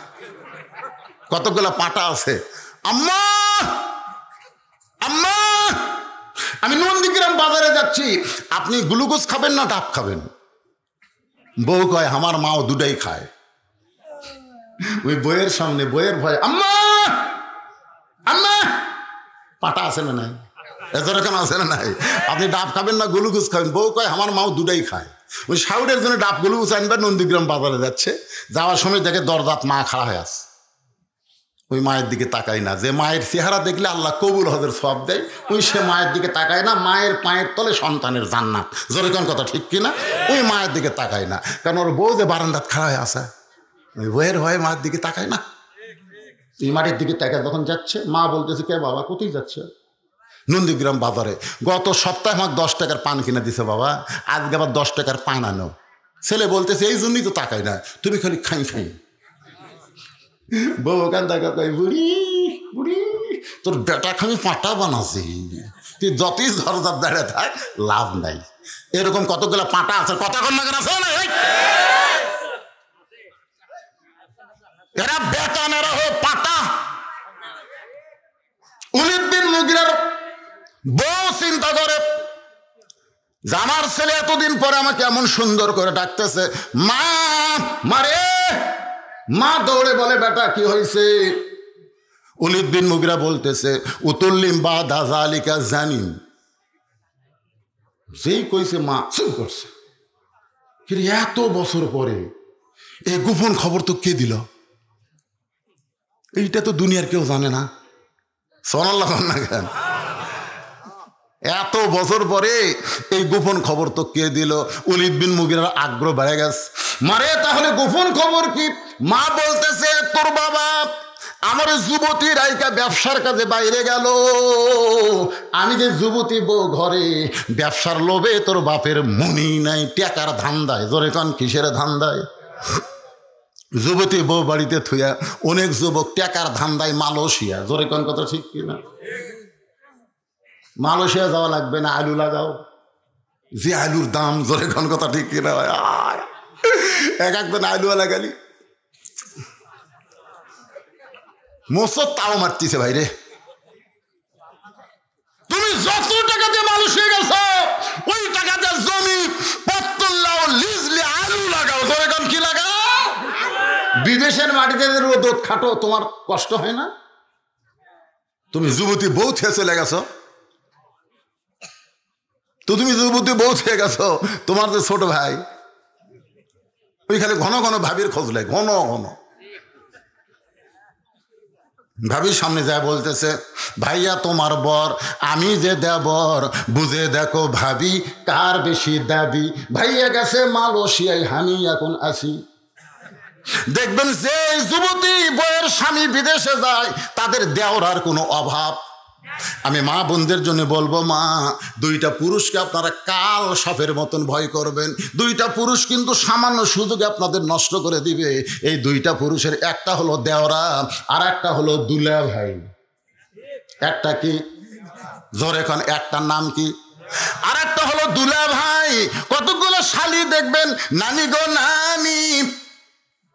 কতগুলা পাটা আছে। আম্মা আম্মা, আমি নন্দীগ্রাম বাজারে যাচ্ছি, আপনি গ্লুকোজ খাবেন না ডাব খাবেন? বউ কয় আমার মাও দুটাই খায়। ওই বইয়ের সামনে বইয়ের ভয় আম্মা আম্মা। পাটা আছে না নাই? এরকম আছে না নাই? আপনি ডাব খাবেন না গ্লুকোজ খাবেন? বউ কয় আমার মাও দুটাই খায়। ওই শাউটের জন্য ডাব গ্লুকোজ আনবে, নন্দীগ্রাম বাজারে যাচ্ছে, যাওয়ার সময় দেখে দরজাত মা খাড়া হয়ে আছে। ওই মায়ের দিকে তাকায় না। যে মায়ের চেহারা দেখলে আল্লাহ কবুল হজের সব দেয়, ওই সে মায়ের দিকে তাকায় না। মায়ের পায়ের তলে সন্তানের জান্নাত। জোরে কোন কথা ঠিক কিনা? ওই মায়ের দিকে তাকায় না, কারণ ওর বউ যে বারান্দাত খাড়া হয়ে আসে, ওই বইয়ের ভয়ে মায়ের দিকে তাকায় না। এই মাটির দিকে তাকায় যখন যাচ্ছে, মা বলতেছে, কে বাবা কোথায় যাচ্ছে? নন্দীগ্রাম বাজারে। গত সপ্তাহে আমাকে 10 টাকার পান কিনে দিছে বাবা, আজকে আবার 10 টাকার পান আনো। ছেলে বলতেছে, এই জন্যই তো তাকাই না, তুমি খালি খাই খাই। বউ ওখান থেকে কই, বুড়ি বুড়ি তোর বেটা খামি পাটা বানাছি, তুই যতই ঝরঝর দাঁড়িয়ে থাক লাভ নাই। এরকম কতগুলো পাটা আছে, কথা কন না কেন আছে না? এরা বেতন, এরা হো পাটা। ওলীদ বিন মুগিরার বউ চিন্তা করে, আমার ছেলে এতদিন পরে আমাকে এমন সুন্দর করে ডাকতেছে, মা মারে। মা দৌড়ে বলে, বেটা কি হয়েছে? ওলীদ বিন মুগিরা বলতেছে, উতুল্লিম বা দাজালিকা জানিম। যেই কইছে মা চুপ করছে। কিন্তু এত বছর পরে এই গোপন খবর তো কে দিল? এইটা তো দুনিয়ার কেউ জানে না। সোনাল্লাহ না কেন? এত বছর পরে এই গোপন খবর তো কে দিল? ওলীদ বিন মুগিরার আগ্রহ বেড়ে গেছে। মারে তাহলে গোপন খবর কি? মা বলতেছে, তোর বাবা আমার যুবতী রাইকা ব্যবসার কাজে বাইরে গেল। আমি যে যুবতী বউ ঘরে, ব্যবসার লোভে তোর বাপের মনি নাই, টাকার ধান্দায়। জোরে কান কিসের ধান্দায়? যুবতী বউ বাড়িতে থুয়া অনেক যুবক টাকার ধান্দায় মালয়েশিয়া। জোরে কান কথা ঠিক কিনা? মালয়েশিয়া যাওয়া লাগবে না, আলু লাগাও। যে আলুর দাম, জোরে কান কথা ঠিক কিনা? এক একদিন আলু লাগালি মোসর তাও মারতিছে ভাই রে। তুমি যত টাকা দিয়ে মালয়েশিয়া গেছো, ওই টাকা দিয়ে জমি পত্তর লাও, লিজলি আলু লাগাও। জোরে কান কি লাগাও? বিদেশের মাটিতে রোদ খাটো, তোমার কষ্ট হয় না? তুমি যুবতী বউ থেকে চলে গেছো, তো তুমি যুবতী বউ থেকে গেছো, তোমার যে ছোট ভাই ওই খালি ঘন ঘন ভাবির খোঁজ নেয়, ঘন ঘন। ভাবি সামনে যায় বলতেছে, ভাইয়া তোমার বর, আমি যে দেবর, বুঝে দেখো ভাবি কার বেশি দাবি। ভাইয়া গেছে মালয়েশিয়ায়, আমি এখন আসি। দেখবেন যে যুবতী বইয়ের স্বামী বিদেশে যায় তাদের দেওরার কোনো অভাব। আমি মা বোনদের জন্য বলবো, মা, দুইটা পুরুষকে আপনারা কাল সাপের মতন ভয় করবেন। দুইটা পুরুষ কিন্তু সামান্য সুযোগে আপনাদের নষ্ট করে দিবে। এই দুইটা পুরুষের একটা হলো দেওরা, আর একটা হলো দুলা ভাই। একটা কি জোরে এখন, একটার নাম কি? আর একটা হলো দুলা ভাই। কতগুলো শালি দেখবেন, নানি গো নানি,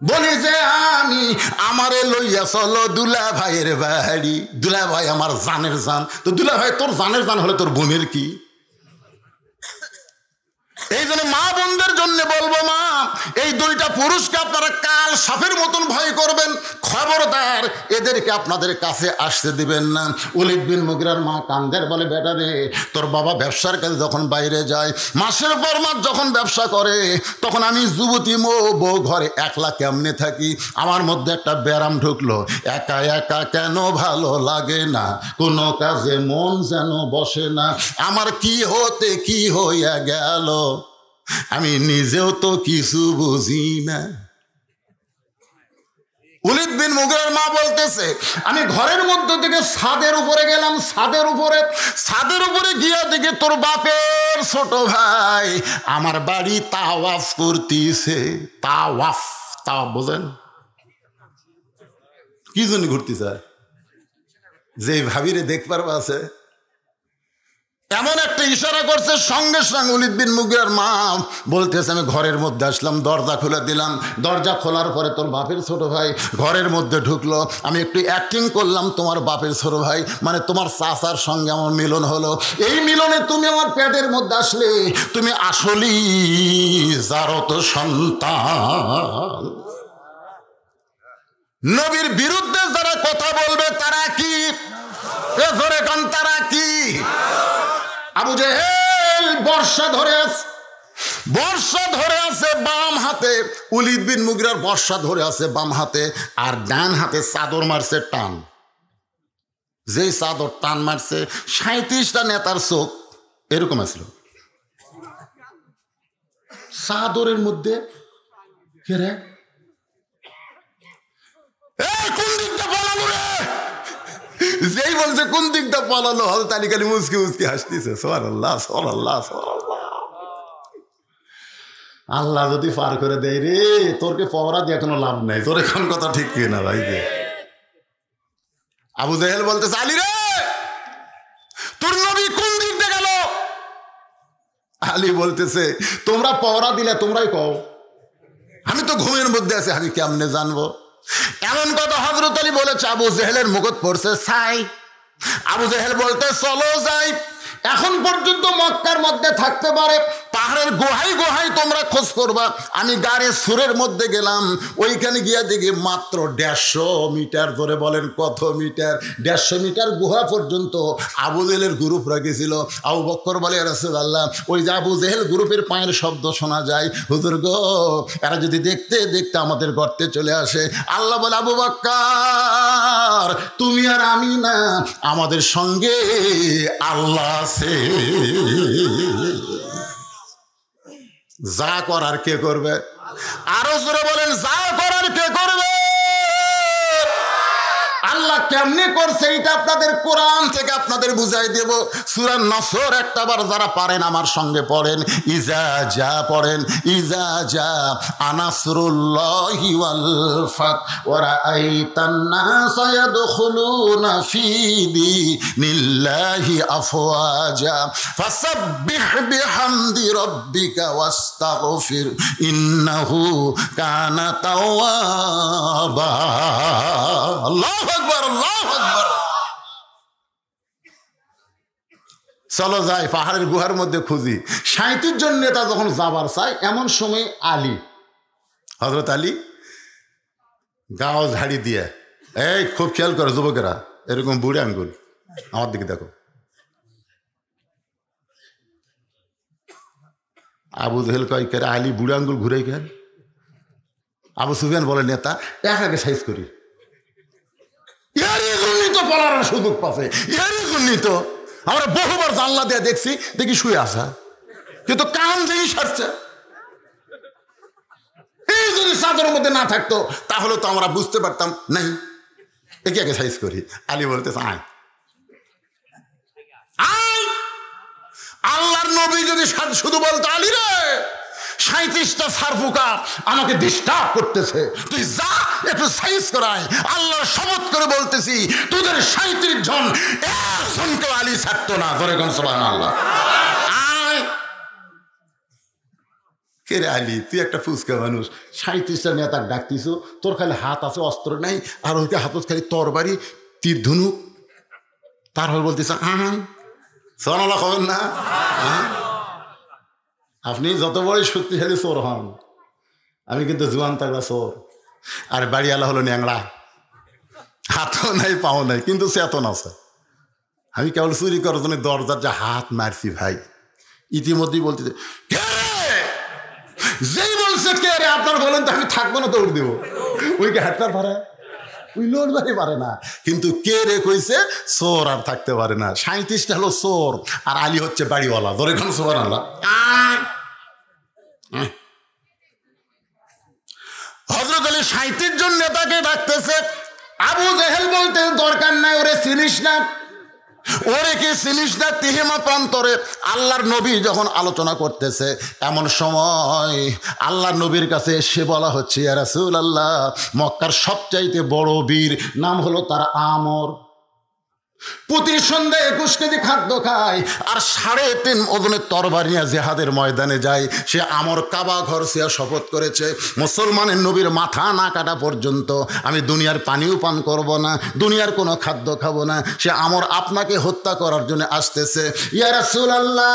বলি যে আমি, আমারে লইয়া চলো দুলা ভাইয়ের বাড়ি। দুলা ভাই আমার জানের জান। তো দুলা ভাই তোর জানের জান হলে তোর বোনের কি? এই জন্য মা বোনদের জন্য বলবো, মা, এই দুইটা পুরুষকে আপনারা কাল সাপের মতন ভয় করবেন। খবরদার এদেরকে আপনাদের কাছে আসতে দিবেন না। ওলীদ বিন মুগীরার মা কান্দের, বলে, বেটা রে, তোর বাবা ব্যবসার কাজে যখন বাইরে যায়, মাসের পর মাস যখন ব্যবসা করে, তখন আমি যুবতী বউ ঘরে একলা কেমনে থাকি? আমার মধ্যে একটা ব্যারাম ঢুকলো, একা একা কেন ভালো লাগে না, কোনো কাজে মন যেন বসে না। আমার কি হতে কি হইয়া গেল, আমি নিজেও তো কিছু বুঝি না। ওলীদ বিন মুগীরার মা বলতেছে, আমি ঘরের মধ্যে থেকে ছাদের উপরে গেলাম। ছাদের উপরে গিয়া দেখে তোর বাপের ছোট ভাই আমার বাড়ি তাওয়াফ করতেছে। তাওয়াফ বোঝেন? কি জন্য ঘুরতে চায়? যে ভাবিরে দেখবার আছে, এমন একটা ইশারা করছে। সঙ্গে সঙ্গে ওলীদ বিন মুগীরার মা বলতেছে, আমি ঘরের মধ্যে আসলাম, দরজা খুলে দিলাম। দরজা খোলার পরে তোর বাপের ছোট ভাই ঘরের মধ্যে ঢুকলো। আমি একটু অ্যাক্টিং করলাম, তোমার বাপের ছোট ভাই মানে তোমার চাচার সঙ্গে আমার মিলন হলো। এই মিলনে তুমি আমার পেটের মধ্যে আসলে, তুমি আসলেই জারত সন্তান। নবীর বিরুদ্ধে যারা কথা বলবে তারা কি? জোরে কান, তারা কি? আবু জেহেল বর্ষা ধরে আছে বাম হাতে। ওলীদ বিন মুগীরার বর্ষা ধরে আছে বাম হাতে, আর ডান হাতে চাদর মারছে টান। যেই চাদর টান মারছে, 37টা নেতার চোখ এরকম আসলো চাদরের মধ্যে। কে রে? কোন দিকটা পালালো রে? যেই বলছে কোন দিকটা পালালো, হল তালি খালি মুসকি মুসকি হাসতেছে। সুবহানাল্লাহ, সুবহানাল্লাহ, সুবহানাল্লাহ। আল্লাহ যদি পার করে দেয় রে, তোরকে পহরা দিয়ে কোনো লাভ নাই। তোর এখন কথা ঠিক কি না ভাই? যে আবু জেহেল বলতেছে, আলী রে, তোর নবী কোন দিক দিয়ে গেল? আলী বলতেছে, তোমরা পহরা দিলে তোমরাই কও, আমি তো ঘুমের মধ্যে আছি, আমি কেমনে জানবো? এমন কথা হযরত আলী বলেছে। আবু জেহেলের মুখত পড়ছে ছাই। আবু জেহেল বলতে, চলো যাই। এখন পর্যন্ত মক্কার মধ্যে থাকতে পারে, পাহাড়ের গুহায় তোমরা খোঁজ করবা। আমি গাড়ি সুরের মধ্যে গেলাম, ওইখানে গিয়া দেখি মাত্র 150 মিটার। ধরে বলেন কত মিটার? 150 মিটার গুহা পর্যন্ত আবু জেহেলের গ্রুপরা গেছিল। আবু বকর বলে, ইয়া রাসূলুল্লাহ, ওই যে আবু জেহেল গ্রুপের পায়ের শব্দ শোনা যায়, হুজুর গো, এরা যদি দেখতে দেখতে আমাদের গর্তে চলে আসে। আল্লাহ বলে, আবু বকর, তুমি আর আমি না, আমাদের সঙ্গে আল্লাহ আছে। যা করার কে করবে? আরো জোরে বলেন, যা করার কে করবে? আল্লাহ কেমনে করছে এটা আপনাদের কোরআন থেকে আপনাদের বুঝাই দেব। সূরা নসর একটাবার যারা পারেন আমার সঙ্গে পড়েন। ইজা যা পড়েন, ইজা যা আনাসরুল্লাহি ওয়াল ফাত ওয়া রাআইতান নাসা ইয়াদখুলুনা ফি দীনিল্লাহি আফওয়াজা ফাসাব্বিহ বিহামদি রাব্বিকা ওয়াস্তাগফির ইন্নাহু কানা তাওয়াবা। আল্লাহু আকবার, আল্লাহু আকবার। চলো যাই, পাহাড়ের গুহার মধ্যে খুঁজি। 37 জন নেতা যখন যাবার চায়, এমন সময় আলী, হযরত আলী গাও ঝাড়ি দিয়ে, এই খুব খেয়াল করো যুবকেরা, এরকম বুড়ে আঙ্গুল আমার দিকে দেখো। আবু জেহেল কয়, কে আলী বুড়ে আঙ্গুল ঘুরে কেন? আবু সুফিয়ান বলে, নেতা একাকে সাইজ করি। বলার সুযোগ পাবে। এরই জন্যই তো আমরা বহুবার জানলা দিয়ে দেখছি, দেখি শুয়ে আসা, কিন্তু কান যেই সারছে। এই যদি চাদরের মধ্যে না থাকতো তাহলে তো আমরা বুঝতে পারতাম নাই একে আগে সাইজ করি। আলী বলতেছে আয় আয়। আল্লাহর নবী যদি শুধু বলতো আলী রে 37টা সারফুকা আমাকে ডিস্টার্ব করতেছে, তুই যা একটু সাইজ করায়, আল্লাহর শপথ করে বলতেছি তোদের 37 জন একজনকে আলী ছাড়তো না। ধরে কোন সুবহানাল্লাহ। আয় কে রে আলী, তুই একটা ফুচকা মানুষ, 37টা নেতার ডাকতিস, তোর খালি হাত আছে অস্ত্র নাই, আর ওইটা হাতত খালি তরবারি তীর ধনুক, তারপর বলতেছে আহ সুবহানাল্লাহ খবর না। আপনি যত বড়ই শক্তিশালী চোর হন, আমি কিন্তু জুয়ান তাগড়া চোর, আর বাড়িওয়ালা হলো ন্যাংড়া, হাতও নাই পাও নাই কিন্তু চেতন আছে। আমি কেবল চুরি করার জন্য দরজার যে হাত মারছি ভাই। ইতিমধ্যেই বলতে কে রে, যেই বলছে কে রে আপনার বলেন তো আমি থাকবো না, দৌড় দেবো। ওইকে হাতটা পারে, ওই লড়বারই পারে না, কিন্তু কে রে কইছে চোর আর থাকতে পারে না। 37টা হলো চোর আর আলী হচ্ছে বাড়িওয়ালা। ধরে কোন সুবহানাল্লাহ। হযরত আলী 37 জন নেতাকে ডাকতেছে। আবু জেহেল বলতে দরকার নাই, ওরে চিনিস না, ওরে কি চিনিস না? তিহিমা প্রান্তরে আল্লাহর নবী যখন আলোচনা করতেছে, এমন সময় আল্লাহর নবীর কাছে এসে বলা হচ্ছে ইয়া রাসূলুল্লাহ, মক্কার সবচাইতে বড় বীর নাম হলো তার আমর, প্রতি সন্ধ্যায় 21 কেজি খাদ্য খায় আর 3.5 ওজনের তরবারি নিয়ে জেহাদের ময়দানে যায়। সে আমর কাবা ঘর সে শপথ করেছে মুসলমানের নবীর মাথা না কাটা পর্যন্ত আমি দুনিয়ার পানিও পান করব না, দুনিয়ার কোনো খাদ্য খাবো না। সে আমর আপনাকে হত্যা করার জন্য আসতেছে। ইয়া রাসূলুল্লাহ,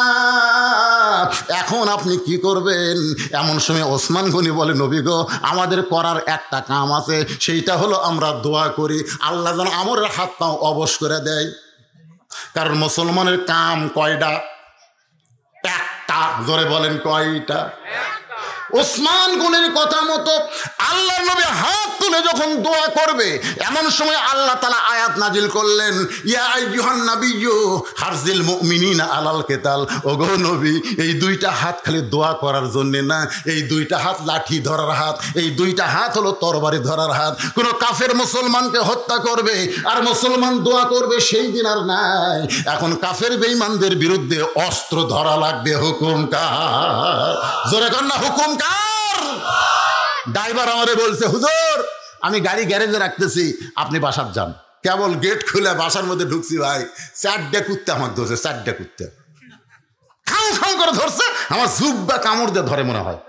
এখন আপনি কি করবেন? এমন সময় ওসমান গনি বলে নবী গো, আমাদের করার একটা কাম আছে, সেইটা হলো আমরা দোয়া করি আল্লাহ যেন আমরের হাত পাও অবশ করে দেয়। কারণ মুসলমানের কাম কয়টা? একটা। জোরে বলেন কয়টা? ওসমান গনির কথা মতো আল্লাহর নবী হাত তুলে যখন দোয়া করবে, এমন সময় আল্লাহ তাআলা আয়াত নাজিল করলেন, ইয়া আইয়ুহান নাবিয়্যু হারজিল মুমিনিনা আলাল কিতাল। ওগো নবী, এই 2টা হাত খালি দোয়া করার জন্য না, এই 2টা হাত লাঠি ধরার হাত, এই 2টা হাত হলো তরবারি ধরার হাত। কোনো কাফের মুসলমানকে হত্যা করবে আর মুসলমান দোয়া করবে, সেই দিন আর নাই। এখন কাফের বেঈমানদের বিরুদ্ধে অস্ত্র ধরা লাগবে। হুকুম কার? জোরে কর না, হুকুম কার? ড্রাইভার আমারে বলছে, হুজুর আমি গাড়ি গ্যারেজে রাখতেছি, আপনি বাসার যান। কেবল গেট খুলে বাসার মধ্যে ঢুকছি ভাই, 4টে কুত্তে আমাকে ধরছে, 4টে কুত্তে খাও খাও করে ধরছে, আমার জুব্বা কামড় দিয়ে ধরে মনে হয়।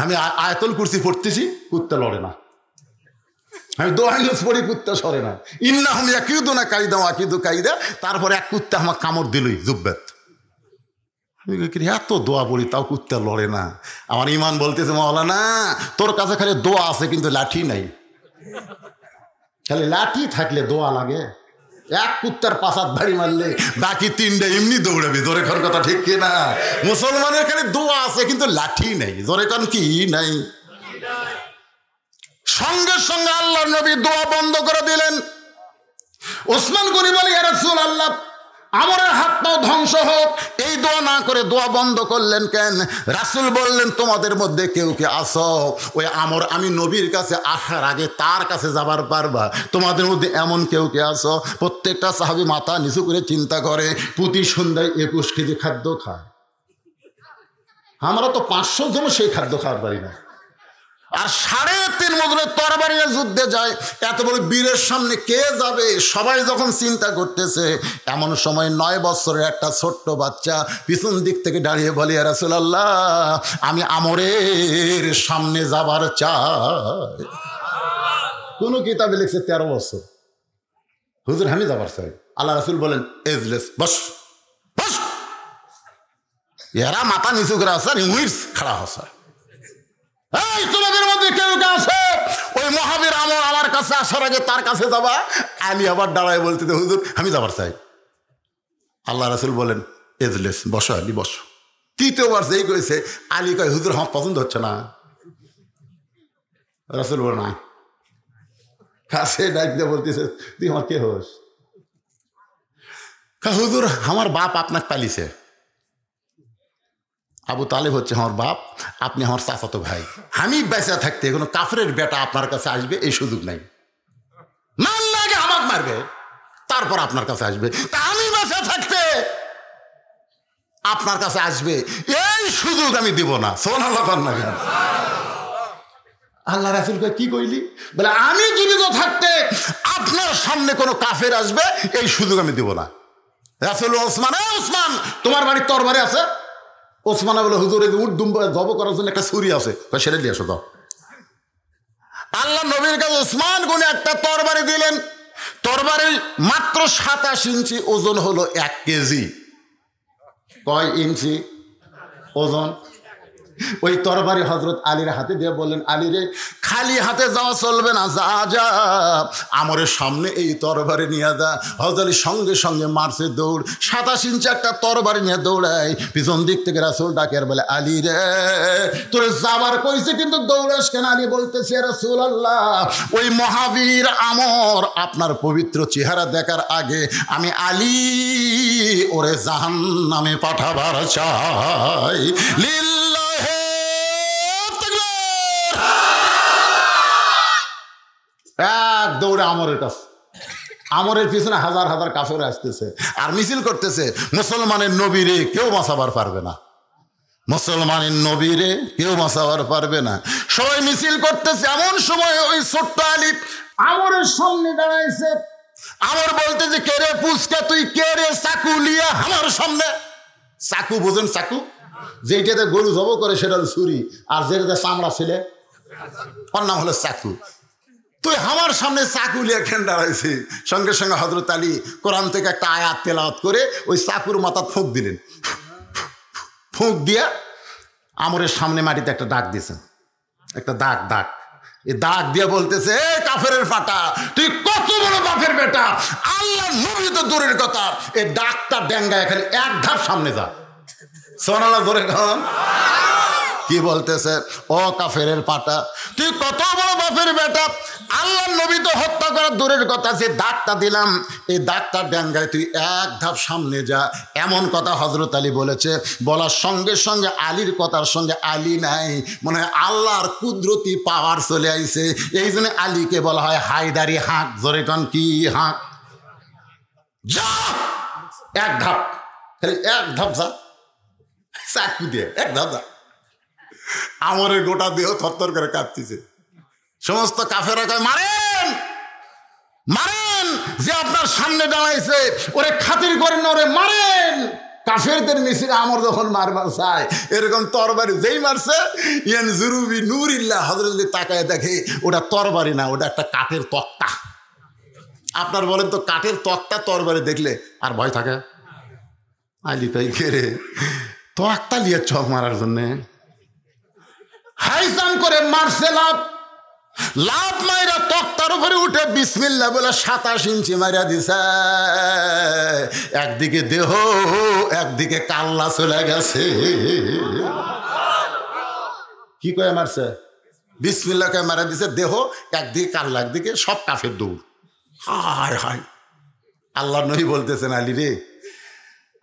আমি আয়াতুল কুরসি পড়তেছি, কুত্তে লড়ে না। আমি দোয়া পড়ি, কুত্তে সরে না। ইন্নাহুম ইয়াকিদুনা কাইদা ওয়া আকিদু কাইদা। তারপরে এক কুত্তে আমার কামড় দিলই জুব্বাত। এত দোয়া পড়ি তাও কুত্তা লড়ে না। আমার ইমান বলতেছে মাওলানা তোর কাছে খালি দোয়া আছে কিন্তু লাঠি নাই। খালি লাঠি থাকলে দোয়া লাগে? এক কুত্তার পাশাত ভারী মারলে বাকি 3টে এমনি দৌড়াবি। জোরে কর কথা ঠিক কিনা? মুসলমানের খালি দোয়া আছে কিন্তু লাঠি নাই। জোরে কর কি নাই? সঙ্গে সঙ্গে আল্লাহর নবী দোয়া বন্ধ করে দিলেন। ওসমান গনি বলে ইয়া রাসূলুল্লাহ, আমরের হাত পাও ধ্বংস হোক। এই দোয়া না করে দোয়া বন্ধ করলেন কেন? রাসূল বললেন, তোমাদের মধ্যে কেউ কে আসো, ওই আমর আমি নবীর কাছে আসার আগে তার কাছে যাবার পারবা? তোমাদের মধ্যে এমন কেউ কে আসো? প্রত্যেকটা সাহাবী মাথা নিচু করে চিন্তা করে, প্রতি সন্ধ্যায় 21 কেজি খাদ্য খায়। আমরা তো 500 জন সেই খাদ্য খাওয়ার পারি না। আর 3.5 ওজনের তরবারি যুদ্ধে যায়, এত বড় বীরের সামনে কে যাবে? সবাই যখন চিন্তা করতেছে, এমন সময় 9 বছরের একটা ছোট্ট বাচ্চা পিছন দিক থেকে দাঁড়িয়ে বলে, ইয়া রাসূলুল্লাহ আমি আমরের সামনে যাবার চাই। কোন কিতাবে লিখছে 13 বছর। হুজুর আমি যাবার চাই। আল্লাহ রাসূল বলেন, এজলেস, বস বস। এরা মাথা নিচু করে আসে, খাড়া হসা। এই তোমাদের মধ্যে কেউ কে আছে ওই মহাবীর আমর আমার কাছে আসার আগে তার কাছে যাবা? আলী আবার দাঁড়ায় বলতে, হুজুর আমি যাবার চাই। আল্লাহ রাসূল বলেন, এজলেস, বসো আলী বসো। 3য়বার যেই করেছে, আলী কয়, হুজুর আমার পছন্দ হচ্ছে না। রাসূল বলে, না। কাছে ডাক দিয়ে বলতেছে, তুই আমার কে হোস? হুজুর আমার বাপ আপনাকে পালিছে। আবু তালেব হচ্ছে আমার বাপ, আপনি আমার চাচাতো ভাই। আমি বেঁচে থাকতে কোনো কাফেরের বেটা আপনার কাছে আসবে এই সুযোগ নাই। মারলে আগে আমাকে মারবে, তারপর আপনার কাছে আসবে। তা আমি বেঁচে থাকতে আপনার কাছে আসবে এই সুযোগ আমি দিব না। সুবহানাল্লাহ না কেন? আল্লাহ রাসূলকে কি কইলি? বলে আমি জীবিত থাকতে আপনার সামনে কোনো কাফের আসবে এই সুযোগ আমি দিব না। রাসূল ওসমান, ওসমান তোমার বাড়ির তরবারি আছে? ওসমান বলে হুজুর উট দুম্বা জব করার জন্য একটা ছুরি আছে, সেটা নিয়ে আসো। তো আল্লাহ নবীর কাছে ওসমান গুনে একটা তরবারি দিলেন। তরবারি মাত্র 27 ইঞ্চি ওজন, হলো 1 কেজি। কয় ইঞ্চি ওজন? ওই তরবারি হযরত আলীর হাতে দিয়ে বললেন, আলী রে খালি হাতে যাওয়া চলবে না, যা যা আমরের সামনে এই তরবারি নিয়ে যা। হযরত আলী সঙ্গে সঙ্গে মারছে দৌড়। 27 ইঞ্চি একটা তরবারি নিয়ে দৌড়ায়। পিছন দিক থেকে রাসূল ডাকে আর বলে, আলী রে তোরে যাবার কইছে কিন্তু দৌড়াস কেন? আলী বলতেছে, রাসূলুল্লাহ ওই মহাবীর আমর আপনার পবিত্র চেহারা দেখার আগে আমি আলী ওরে জাহান্নামে পাঠাবার চাই। এক দৌড়ে আমরের কাছে। আমরের পিছনে হাজার হাজার কাফের আসতেছে আর মিছিল করতেছে, মুসলমানের নবীরে কেউ বাঁচাবার পারবে না, মুসলমানের নবীরে কেউ বাঁচাবার পারবে না। সবাই মিছিল করতেছে। এমন সময় ওই ছোট্ট আলী আমরের সামনে দাঁড়াইছে। আমর বলতেছে, কে রে পুচকা, তুই কে রে চাকু লিয়া আমার সামনে? চাকু বোঝেন? চাকু যেটাতে গরু জব করে সেটা হলো ছুরি, আর যেটাতে চামড়া ছিলে ওর নাম হলো চাকু। তুই আমার সামনে চাকু লিয়ে খেন দাঁড়াইছি। সঙ্গে সঙ্গে হযরত আলী কোরআন থেকে একটা আয়াত তেলাওয়াত করে ওই চাকুর মাথা ফুঁক দিলেন। ফুঁক দিয়া আমরের সামনে মাটিতে একটা দাগ দিয়েছেন, একটা দাগ। এই দাগ দিয়ে বলতেছে, এ কাফেরের ফাটা, তুই কত বড় বাপের বেটা, আল্লাহ নবী তো দূরের কথা, এই দাগটা ডেঙ্গা এখানে 1 ধাপ সামনে যা। সুবহানাল্লাহ ধরে খান। কি বলতেছে? ও কাফেরের পাটা, তুই কত বড় বাপের বেটা, আল্লাহ নবী তো হত্যা করার দূরের কথা, যে দাগটা দিলাম এই দাগটা ডেঙ্গায় তুই 1 ধাপ সামনে যা। এমন কথা হযরত আলী বলেছে। বলার সঙ্গে সঙ্গে আলীর কথার সঙ্গে আলী নাই, মনে হয় আল্লাহর কুদরতি পাওয়ার চলে আইছে। এই জন্য আলীকে বলা হয় হায়দারি হাঁক। জোরে কান কি হাঁক? যা 1 ধাপ, খালি 1 ধাপ যা, চাকু দিয়ে 1 ধাপ যা। আমরের গোটা দেহ থরথর করে কাঁপতেছে। সমস্ত কাফেরা কয়, মারেন মারেন, যে আপনার সামনে দাঁড়াইছে ওরে খাতির করেন না, ওরে মারেন। কাফেরদের মিছিল আমর যখন মারবার চায়, এরকম তরবারি যেই মারছে, ইয়ান জুরুবি নূরিল্লাহ হযরত আলী তাকায় দেখে ওটা তরবারি না, ওটা একটা কাঠের তক্তা। আপনার বলেন তো, কাঠের তক্তা তরবারি দেখলে আর ভয় থাকে? আলী তাই কেড়ে তক্তা লিয়ে চক মারার জন্যে হাইজাম করে মারছে। লাভ মাইরা তক্তার উপরে উঠে বিসমিল্লাহ বলে 27 ইঞ্চি মাইরা দিছে। একদিকে দেহ, একদিকে কাল্লা চলে গেছে। কি কয়ে মারছে? বিসমিল্লাহ কয়ে মারা দিছে। দেহ একদিকে, কাল্লা একদিকে, সব কাফের দৌড়। হায় হায়। আল্লাহ নবী বলতেছেন, আলী রে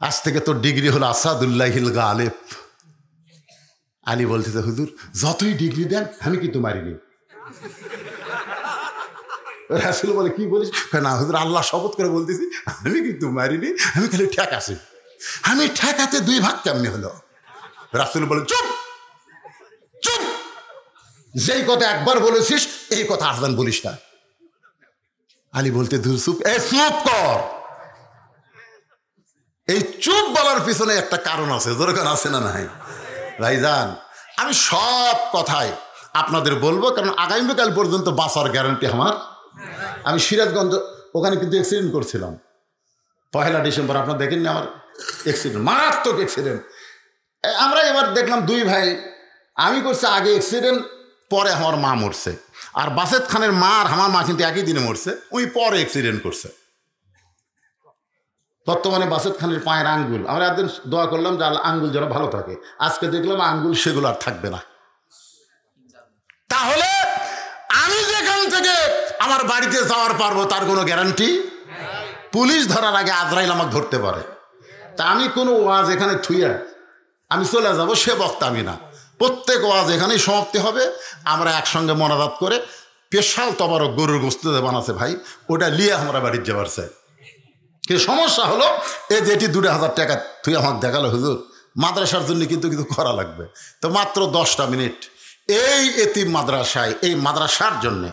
আজ থেকে তোর ডিগ্রি হলো আসাদুল্লাহিল গালেব। আলী বলতেছে, হুজুর যতই ডিগ্রি দেন আমি কিন্তু মারিনি। রাসূল বলে, কি বলিস? না হুজুর আল্লাহ শপথ করে বলতেছি আমি কিন্তু মারিনি, আমি খালি ঠেকাছি। আমি ঠেকাতে 2 ভাগ কেমনি হলো? রাসূল বলে, চুপ চুপ, যেই কথা একবার বলেছিস এই কথা আর বলিস না। আলী বলতে, চুপ, এ চুপ কর। এই চুপ বলার পিছনে একটা কারণ আছে। যেরকম আছে না নাই? ভাইজান আমি সব কথাই আপনাদের বলবো, কারণ আগামীকাল পর্যন্ত বাঁচার গ্যারান্টি আমার। আমি সিরাজগঞ্জ ওখানে কিন্তু অ্যাক্সিডেন্ট করছিলাম 1 ডিসেম্বর। আপনারা দেখেননি আমার অ্যাক্সিডেন্ট, মারাত্মক অ্যাক্সিডেন্ট। আমরা এবার দেখলাম 2 ভাই, আমি করছে আগে অ্যাক্সিডেন্ট, পরে আমার মা মরছে। আর বাসেদ খানের মা আর আমার মা কিন্তু একই দিনে মরছে, ওই পরে অ্যাক্সিডেন্ট করছে। বর্তমানে বাসেদ খানের পায়ের আঙ্গুল, আমরা একদিন দোয়া করলাম যে আঙ্গুল যেন ভালো থাকে। আজকে দেখলাম আঙ্গুল সেগুলো আর থাকবে না। তাহলে আমি যেখান থেকে আমার বাড়িতে যাওয়ার পারবো তার কোনো গ্যারান্টি? পুলিশ ধরার আগে আজরাইল আমাকে ধরতে পারে। তা আমি কোনো ওয়াজ এখানে থুইয়া আমি চলে যাব সে বক্তা আমি না। প্রত্যেক ওয়াজ এখানেই সমাপ্তি হবে। আমরা একসঙ্গে মনাজাত করে স্পেশাল তবারক গরুর গোস্ত বানাচ্ছে ভাই, ওটা লিয়ে আমরা বাড়ির যাবার চাই। কিন্তু সমস্যা হলো এই যে এটি 2000 টাকা তুই আমাকে দেখালো হুজুর, মাদ্রাসার জন্য কিন্তু কিছু করা লাগবে। তো মাত্র 10টা মিনিট এই এতিম মাদ্রাসায়, এই মাদ্রাসার জন্যে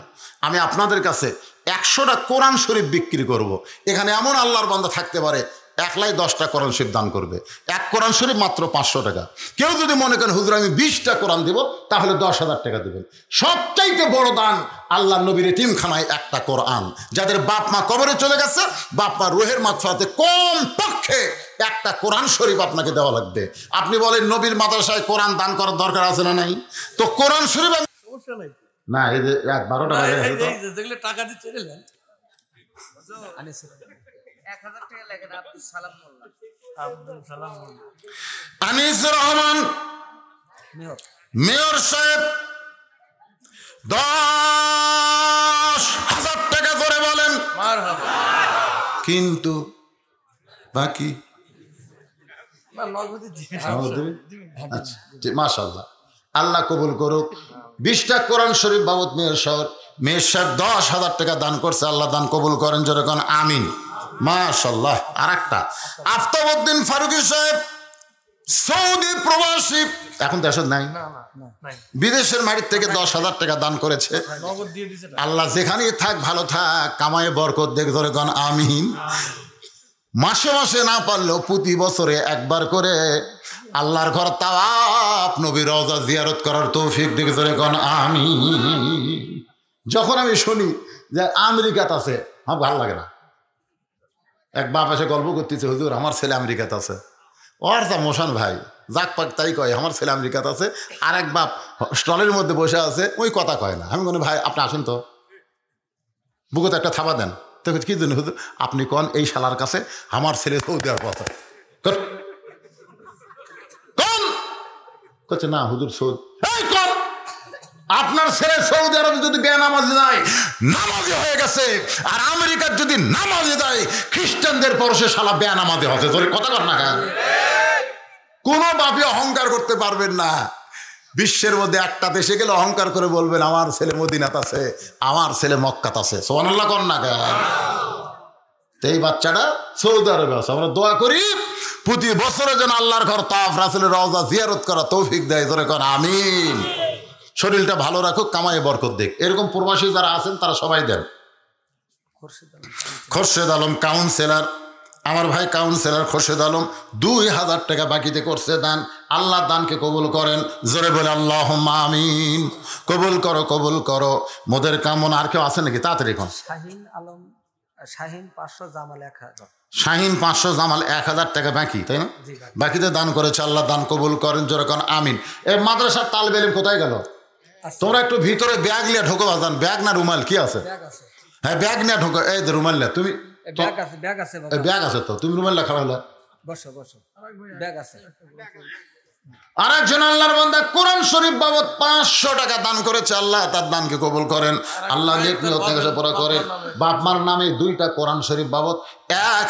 আমি আপনাদের কাছে 100টা কোরআন শরীফ বিক্রি করব। এখানে এমন আল্লাহর বান্দা থাকতে পারে একলাই 10টা কোরআন শরীফ দান করবে। এক কোরআন শরীফ মাত্র 500 টাকা। কেউ যদি মনে করেন হুজুর আমি 20টা কোরআন দেব, তাহলে 10,000 টাকা দেবেন। সবচাইতে বড় দান আল্লাহ নবীর এতিমখানায় একটা কোরআন। যাদের বাপ মা কবরে চলে গেছে, বাপ মা রুহের মাগফিরাতে কম পক্ষে একটা কোরআন শরীফ আপনাকে দেওয়া লাগবে। আপনি বলেন নবীর মাদ্রাসায় কোরআন দান করার দরকার আছে না নাই? তো কোরআন শরীফ না, এই যে 12টা বাজে টাকা দিচ্ছে আনিসুর রহমান মেয়র সাহেব 10,000 টাকা করে বলেন। কিন্তু বাকি মাশাআল্লাহ, আল্লাহ কবুল করুক। 20টা কোরআন শরীফ বাবদ মেয়র সাহেব 10,000 টাকা দান করছে। আল্লাহ দান কবুল করেন, জোরে কোন আমিন। মাশাআল্লাহ। আর একটা আফতাবউদ্দিন ফারুকী সাহেব, সৌদি প্রবাসী, এখন দেশে নাই, বিদেশের মাটির থেকে 10,000 টাকা দান করেছে। আল্লাহ যেখানেই থাক ভালো থাক, কামায়ে বরকত দেখ, জোরে কোন আমিন। মাসে মাসে না পারলেও প্রতি বছরে একবার করে আল্লাহর ঘর তাওয়াফ, নবীর রওজা জিয়ারত করার তৌফিক দেখে জোরে কোন আমিন। যখন আমি শুনি যে আমেরিকাতে আছে, আমার ভালো লাগে না। এক বাপ এসে গল্প করতেছে, হুজুর আমার ছেলে আমেরিকাতে আছে। ওর যা মোশন ভাই, যাক পাক তাই কয় আমার ছেলে আমেরিকাতে আছে। আর এক বাপ স্টলের মধ্যে বসে আছে, ওই কথা কয় না। আমি বলি ভাই আপনি আসেন তো, বুকুতে একটা থাবা দেন। তো কি জন্য হুজুর? আপনি কন এই শালার কাছে আমার ছেলে সৌদি আরব আছে। করছে না হুজুর সৌদি, আপনার ছেলে সৌদি আরবে যদি বেনামাজি নাই, নামাজি হয়ে গেছে। আর আমেরিকার যদি নামাজি দেয়, খ্রিস্টানদের পরশে শালা বেনামাজি হচ্ছে। তোর কথা কর না, কোনো বাপি অহংকার করতে পারবেন না। বিশ্বের মধ্যে একটা দেশে গেলে অহংকার করে বলবেন আমার ছেলে মদিনাত আছে, আমার ছেলে মক্কাত আছে। সুবহানাল্লাহ কর না কেন? এই বাচ্চাটা সৌদি আরবে আছে। আমরা দোয়া করি প্রতি বছরে যেন আল্লাহর ঘর তাওয়াফ, রাসূলের রওজা জিয়ারত করা তৌফিক দেয়, জোরে কর আমিন। শরীরটা ভালো রাখুক, কামায়ে বরকত দেখ। এরকম প্রবাসী যারা আছেন তারা সবাই দেন। খোরশেদ আলম কাউন্সিলর, আমার ভাই কাউন্সিলর খোরশেদ আলম 2,000 টাকা বাকিতে করছে দান। আল্লাহ দানকে কবুল করেন, জোরে বলে আল্লাহুম্মা আমিন। কবুল করো, কবুল করো মোদের কামনা। আর কেউ আছে নাকি? তাড়াতাড়ি এখন। শাহিন আলম, শাহিন 500, জামাল 1000। শাহিন 500, জামাল 1000 টাকা বাকি, তাই না? বাকিতে দান করেছে, আল্লাহ দান কবুল করেন, জোরে কোন আমিন। এই মাদ্রাসার তালেবে ইলম কোথায় গেল? তোমরা একটু ভিতরে ব্যাগ নিয়ে ঢোকো। বাজান ব্যাগ না রুমাল কি আছে? হ্যাঁ ব্যাগ নিয়ে ঢোকো। এই রুমাল না, তুমি ব্যাগ আছে তো, তুমি রুমাল না খাওয়া হলো। আর একজন আল্লাহর বান্দা কোরআন শরীফ বাবদ 500 টাকা দান করেছে। আল্লাহ তার দানকে কবুল করেন, আল্লাহ নেক নিয়ত থেকে পড়া করেন। বাপ মার নামে 2টা কোরআন শরীফ বাবদ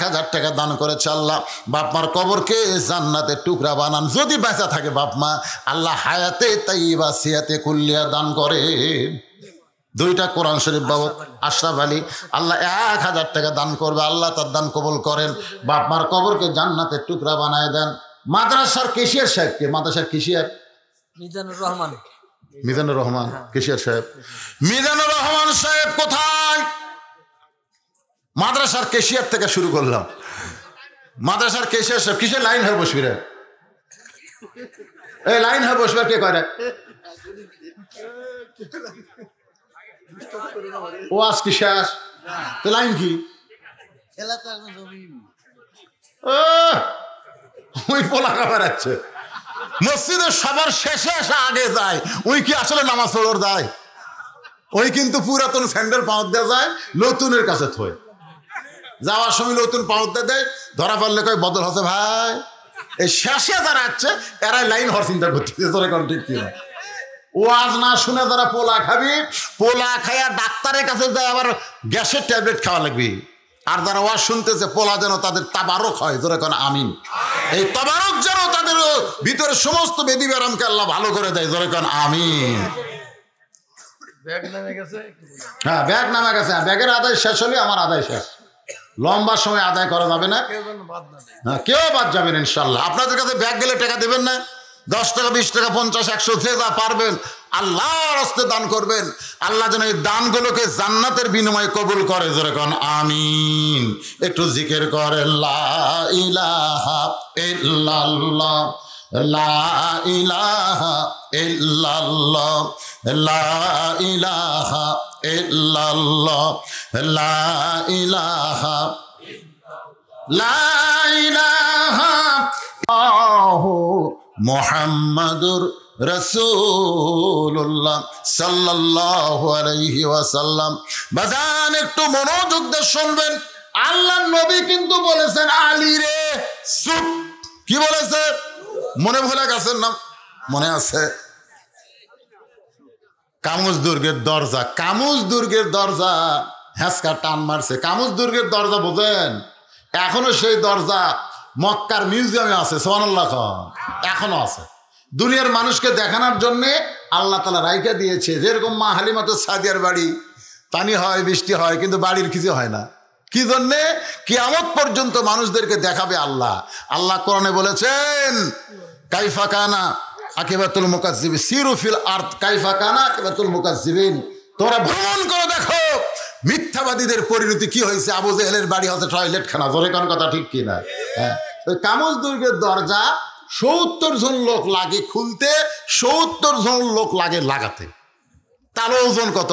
1000 টাকা দান করেছে। আল্লাহ বাপ মার কবরকে জান্নাতের টুকরা বানান। যদি বেঁচে থাকে বাপ মা, আল্লাহ হায়াতে তাইয়্যিবা সিয়াতে কুল্লিয়া দান করেন। 2টা কোরআন শরীফ বাবদ আশরাফ আলী, আল্লাহ 1000 টাকা দান করবে। আল্লাহ তার দান কবুল করেন, বাপ মার কবরকে জান্নাতের টুকরা বানায় দেন। মাদ্রাসার কেশিয়ার সাহেব কে? মাদ্রাসার কেশিয়ার মিজানুর রহমান, মিজানুর রহমান কেশিয়ার সাহেব। মিজানুর রহমান সাহেব কোথায়? মাদ্রাসার কেশিয়ার থেকে শুরু করলাম। মাদ্রাসার কেশিয়ার সাহেব কিসের লাইন হয়ে বসবি রে? এই লাইন হয়ে বসবে কে করে? ও আজ কি শেষ? তো লাইন কি? ওই পোলা খাবার আছে মসজিদের সবার শেষে এসে আগে যায়। ওই কি আসলে নামাজ পড়ার যায়? ওই কিন্তু পুরাতন স্যান্ডেল পাউত দেওয়া যায়, নতুনের কাছে থই। যাওয়ার সময় নতুন পাউত দেয়, ধরা পড়লে কই বদল হচ্ছে ভাই। এই শেষে যারা আছে এরাই লাইন হওয়ার চিন্তা করতেছে। তোর এখন ঠিক কি না? ওয়াজ না শুনে যারা পোলা খাবি, পোলা খাইয়া ডাক্তারের কাছে যায় আবার গ্যাসের ট্যাবলেট খাওয়া লাগবে। আর যারা ওয়াজ শুনতেছে পোলা যেন তাদের তাবারক হয়, জোরে কোন আমিন। এই তাবারক যেন তাদের ভিতরে সমস্ত বেদি ব্যারামকে আল্লাহ ভালো করে দেয়, জোরে কোন আমিন। ব্যাগ নামে গেছে। হ্যাঁ, ব্যাগ নামে গেছে। ব্যাগের আদায় শেষ হলে আমার আদায় শেষ। লম্বা সময় আদায় করা যাবে না, কেউ বাদ যাবেন ইনশাল্লাহ। আপনাদের কাছে ব্যাগ গেলে টাকা দেবেন না, 10 টাকা 20 টাকা 50 100 যে যা পারবেন আল্লাহর রাস্তায় দান করবেন। আল্লাহ যেন এই দানগুলোকে জান্নাতের বিনিময়ে কবুল করে, জোরে কোন আমিন। একটু জিকির করেন লা ইলাহা ইল্লাল্লাহ, লা ইলাহা ইল্লাল্লাহ, লা ইলাহা ইল্লাল্লাহ, লা ইলাহা, লা ইলাহা মুহাম্মাদুর রাসূলুল্লাহ সাল্লাল্লাহু আলাইহি ওয়াসাল্লাম। বাজান একটু মনোযোগ দিয়ে শুনবেন। আল্লাহর নবী কিন্তু বলেছেন আলী রে চুপ। কি বলেছে? মনে ভুলে গেছেন না? মনে আছে? কামুজ দুর্গের দরজা, কামুজ দুর্গের দরজা হ্যাঁচকা টান মারছে। কামুজ দুর্গের দরজা বোঝেন? এখনো সেই দরজা মক্কার মিউজিয়ামে আছে, সুবহানাল্লাহ, এখনো আছে। দুনিয়ার মানুষকে দেখানোর জন্যে আল্লাহ তাআলা রাইখা দিয়েছে। যেরকম মা হালিমাতুস সাদিয়ার বাড়ি, পানি হয় বৃষ্টি হয় কিন্তু বাড়ির কিছু হয় না। কি জন্যে? কিয়ামত পর্যন্ত মানুষদেরকে দেখাবে আল্লাহ। আল্লাহ কোরআনে বলেছেন কাইফা কানা আকিবাতুল মুকাজ্জিবিন, সিরু ফিল আরদ কাইফা কানা আকিবাতুল মুকাজ্জিবিন। তোমরা ভ্রমণ করে দেখো মিথ্যাবাদীদের পরিণতি কি হয়েছে। আবু জেহেলের বাড়ি হচ্ছে টয়লেট খানা, জোরে কোন কথা ঠিক কিনা? হ্যাঁ, ওই কামুজ দুর্গের দরজা 70 জন লোক লাগে খুলতে, 70 জন লোক লাগে লাগাতে। তার ওজন কত?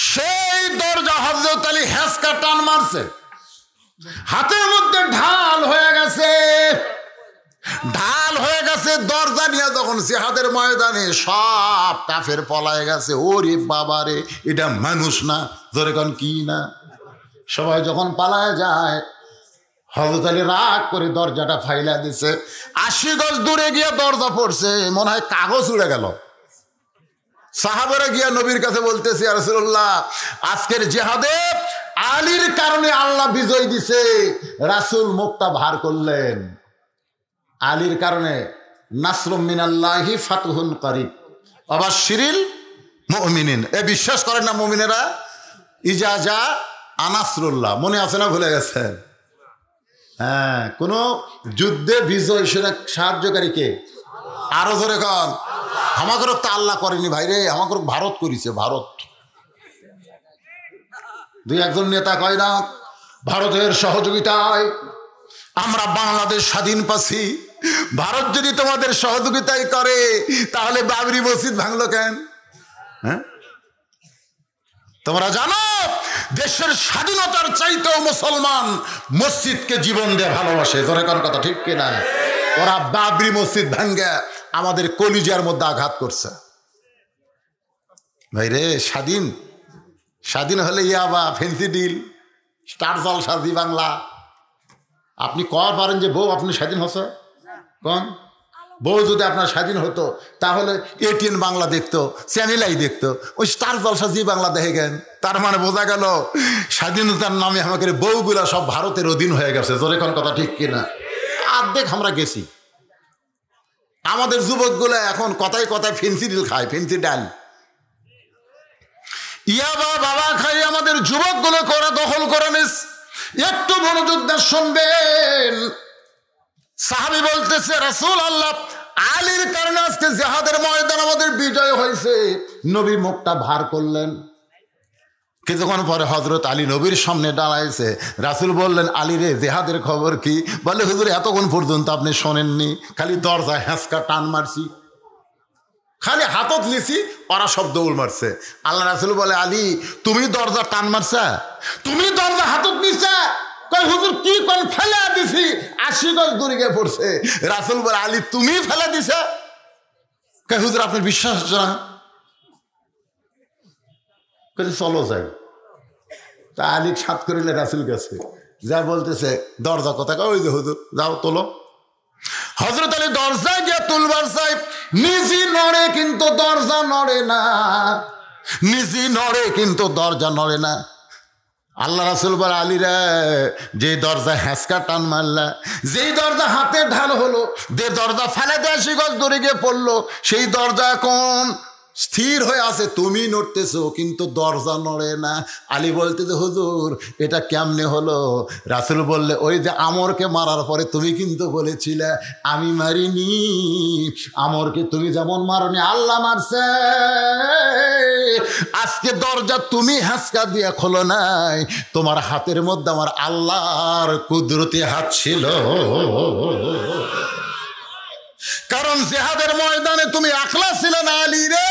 সেই দরজা হযরত আলী হ্যাঁচকা টান মারছে, হাতের মধ্যে ঢাল হয়ে গেছে, ঢাল হয়ে গেছে। দরজা নিয়ে যখন জিহাদের ময়দানে সব কাফের পলায় গেছে। ওরে বাবারে, এটা মানুষ না, জোরে কোন কি না? সবাই যখন পালায় যায় হযরত আলী রাগ করে দরজাটা ফাইলা দিছে। 80 গজ দূরে গিয়ে দরজা পড়ছে, মনে হয় কাগজ উড়ে গেল। সাহাবারা গিয়া নবীর কাছে বলতেছে ইয়া রাসূলুল্লাহ, আজকের জিহাদে আলীর কারণে আল্লাহ বিজয় দিছে। রাসূল মুখটা ভার করলেন, আলীর কারণে নাসরুম মিনাল্লাহি ফাতহুন করিব ওয়াবাশশিরিল মুমিনিন। এ বিশ্বাস করেন না মুমিনেরা? ইজাজা আনাসরুল্লাহ, মনে আছে না? ভুলে গেছেন? হ্যাঁ, কোন যুদ্ধে বিজয় সেটা সাহায্যকারী কে? আরো জোরে কন। আমাকে তো আল্লাহ করেনি ভাই রে, আমাকে ভারত করেছে। ভারত, দুই একজন নেতা কয় না ভারতের সহযোগিতায় আমরা বাংলাদেশ স্বাধীন পাচ্ছি। ভারত যদি তোমাদের সহযোগিতাই করে তাহলে বাবরি মসজিদ ভাঙলো কেন? হ্যাঁ, তোমরা জানো দেশের স্বাধীনতার চাইতেও মুসলমান মসজিদকে জীবন দিয়ে ভালোবাসে, ধরে কোন কথা ঠিক কিনা? ওরা বাবরি মসজিদ ভাঙ্গে আমাদের কলিজার মধ্যে আঘাত করছে। ভাই রে, স্বাধীন স্বাধীন হলে ইয়াবা ফেন্সি ডিল স্টার জলসা জি বাংলা। আপনি কর পারেন যে বউ আপনি স্বাধীন হচ্ছে? কোন বউ যদি আপনার স্বাধীন হতো তাহলে এটিএন বাংলা দেখতো, চ্যানেলাই দেখতো, ওই স্টার জলসা জি বাংলা দেখে গেন। তার মানে বোঝা গেল স্বাধীনতার নামে আমাদের বউগুলা সব ভারতের অধীন হয়ে গেছে, জোরে কোন কথা ঠিক কিনা? অর্ধেক আমরা গেছি। আমাদের যুবকগুলো এখন কথায় কথায় ফেন্সি ডিল খায়, ফেন্সি ডাল ইয়াবা বাবা খাই আমাদের যুবকগুলো করে দখল করে নিস। একটু মনোযোগ দিয়ে শুনবেন। সাহাবী বলতেছে রাসূল আল্লাহ, আলীর কারণে আজকে জিহাদের ময়দান আমাদের বিজয় হয়েছে। নবী মুখটা ভার করলেন। কিছুক্ষণ পরে হযরত আলী নবীর সামনে দাঁড়াইছে। রাসূল বললেন, আলী রে, জিহাদের খবর কি? বলে, হুজুর এতক্ষণ পর্যন্ত আপনি শোনেননি, খালি দরজায় হ্যাঁচকা টান মারছি, খালি হাতত লিছি, ওরা সব দৌড় মারছে। আল্লাহ রাসূল বলে, আলী তুমি দরজা টান মারছা? তুমি দরজা হাতত নিছা? কই হুজুর কি কোন ফেলা দিছি, 80 গজ দূরে গিয়ে পড়ছে। রাসূল বলে, আলী তুমি ফেলা দিছা? কই হুজুর আপনার বিশ্বাস হচ্ছে না? চলো যাই। তা আলী সাত করিলে রাসূল গেছে, যা বলতেছে দরজা কথা, ওই যে হুজুর যাও তোলো। হযরত আলী দরজা গিয়ে তুলবার চাই, নিজে নড়ে কিন্তু দরজা নড়ে না, নিজে নড়ে কিন্তু দরজা নড়ে না। আল্লাহ রাসূল বলে, আলী রে, যে দরজা হ্যাঁচকা টান মারলা, যেই দরজা হাতে ঢাল হলো, যে দরজা ফেলে দেয় শিগজ দূরে গিয়ে পড়লো, সেই দরজা এখন স্থির হয়ে আছে, তুমি নড়তেছো কিন্তু দরজা নড়ে না। আলী বলতেছে, হুজুর এটা কেমনে হলো? রাসূল বললে, ওই যে আমরকে মারার পরে তুমি কিন্তু বলেছিলে আমি মারিনি, আমরকে তুমি যেমন মারনি আল্লাহ মারছে। আজকে দরজা তুমি হ্যাঁচকা দিয়ে খোলো নাই, তোমার হাতের মধ্যে আমার আল্লাহর কুদরতি হাত ছিল। কারণ জিহাদের ময়দানে তুমি একলা ছিলে না আলী রে,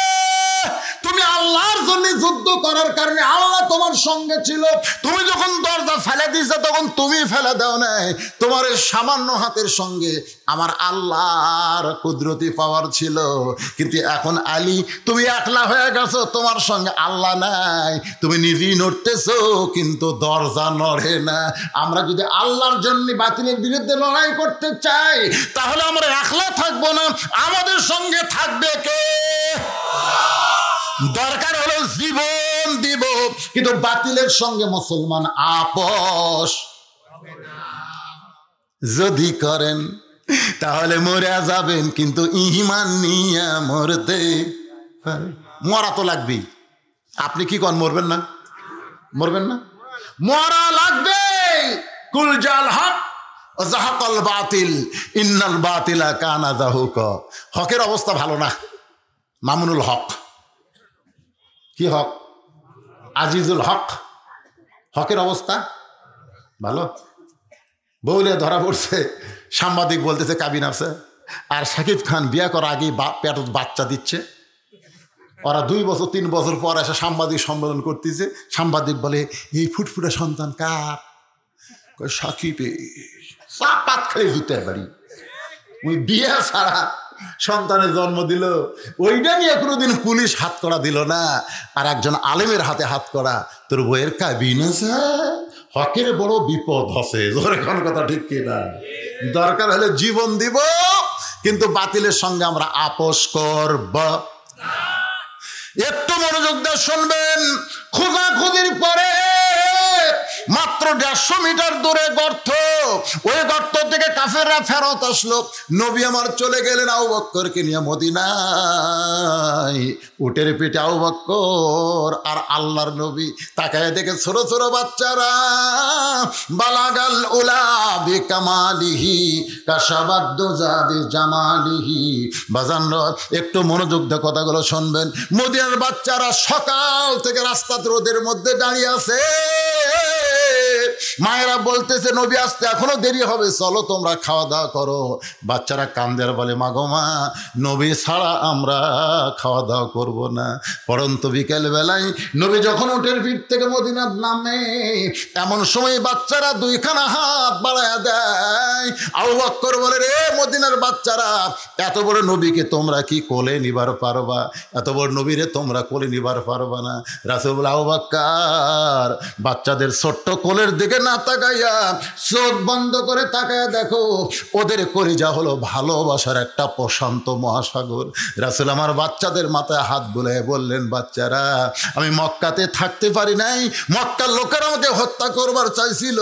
তুমি আল্লাহর জন্য যুদ্ধ করার কারণে আল্লাহ তোমার সঙ্গে ছিল। তুমি যখন দরজা ফেলে দিয়েছো তখন তুমি ফেলে দাও নাই, তোমার সামান্য হাতের সঙ্গে আমার আল্লাহর কুদরতি পাওয়ার ছিল। কিন্তু এখন আলী তুমি একলা হয়ে গেছো, তোমার সঙ্গে আল্লাহ নাই, তুমি নিজেই নড়তেছো কিন্তু দরজা নড়ে না। আমরা যদি আল্লাহর জন্য বাতিলের বিরুদ্ধে লড়াই করতে চাই তাহলে আমরা একলা থাকবো না, আমাদের সঙ্গে থাকবে কে? দরকার হলো জীবন দিব, কিন্তু বাতিলের সঙ্গে মুসলমান আপোষ যদি করেন তাহলে মরে যাবেন, কিন্তু ঈমান নিয়ে মরতে মরা তো লাগবেই। আপনি কি কন, মরবেন না? মরবেন না? মরা লাগবে। কুল জাল হক জাহাকাল বাতিল ইন্নাল বাতিলা কানা যাহুকা। হকের অবস্থা ভালো না। মামুনুল হক, কি হক? আজিজুল হক, হকের অবস্থা ভালো। বউলে ধরা পড়ছে, সাংবাদিক বলতেছে কাবিন আছে, আর শাকিব খান বিয়া করার আগেই পেটত বাচ্চা দিচ্ছে। ওরা 2 বছর 3 বছর পর এসে সাংবাদিক সম্মেলন করতেছে। সাংবাদিক বলে, এই ফুটফুটে সন্তান কার? সাকিবে। চাপাত খেলে জুতের বাড়ি, ওই বিয়ে ছাড়া সন্তানের জন্ম দিল, ওইটা নিয়ে কোনোদিন পুলিশ হাত করা দিল না। আর একজন আলেমের হাতে হাত করা, তোর বইয়ের কাবিন আছে, হকের বড় বিপদ আছে। কোন কথা ঠিক কিনা? দরকার হলে জীবন দিব, কিন্তু বাতিলের সঙ্গে আমরা আপোষ করব। একটু মনোযোগ দিয়ে শুনবেন। খোঁজাখুঁজির পরে মাত্র 150 মিটার দূরে গর্ত, ওই গর্ত থেকে কাফেররা ফেরত আসলো। নবী আমার চলে গেলেন আবু বকরকে নিয়ে মদিনায়। উটের পিঠে আবু বকর আর আল্লাহর নবী তাকায় দেখে ছোট ছোট বাচ্চারা, বালাগাল উলা বিকামালিহি কাশাবাদ্দুজা বিজামালিহি। বাজানরা একটু মনোযোগ দিয়ে কথাগুলো শুনবেন। মদিনার বাচ্চারা সকাল থেকে রাস্তাতে রোদের মধ্যে দাঁড়িয়ে আছে। মায়েরা বলতেছে, নবী আসতে এখনো দেরি হবে, চলো তোমরা খাওয়া দাওয়া করো। বাচ্চারা কান্দের বলে, মা গো মা, নবী ছাড়া আমরা খাওয়া দাওয়া করব না। পরন্ত বিকেল বেলায় নবী যখন উটের পিঠ থেকে মদিনার নামে, এমন সময় বাচ্চারা 2খানা হাত বাড়ায়া দেয়। আবু বকর বলে, রে মদিনার বাচ্চারা, এত বড় নবীকে তোমরা কি কোলে নিবার পারবা? এত বড় নবীরে তোমরা কোলে নিবার পারবা না। রাসূল বলে, আবু বকর, বাচ্চাদের ছোট্ট কোলের দিকে না তাকাইয়া চোখ বন্ধ করে তাকায়া দেখো, ওদের কলিজা হলো ভালোবাসার একটা প্রশান্ত মহাসাগর। রাসূল আমার বাচ্চাদের মাথায় হাত বুলায় বললেন, বাচ্চারা, আমি মক্কাতে থাকতে পারি নাই, মক্কার লোকেরা আমাকে হত্যা করবার চাইছিল,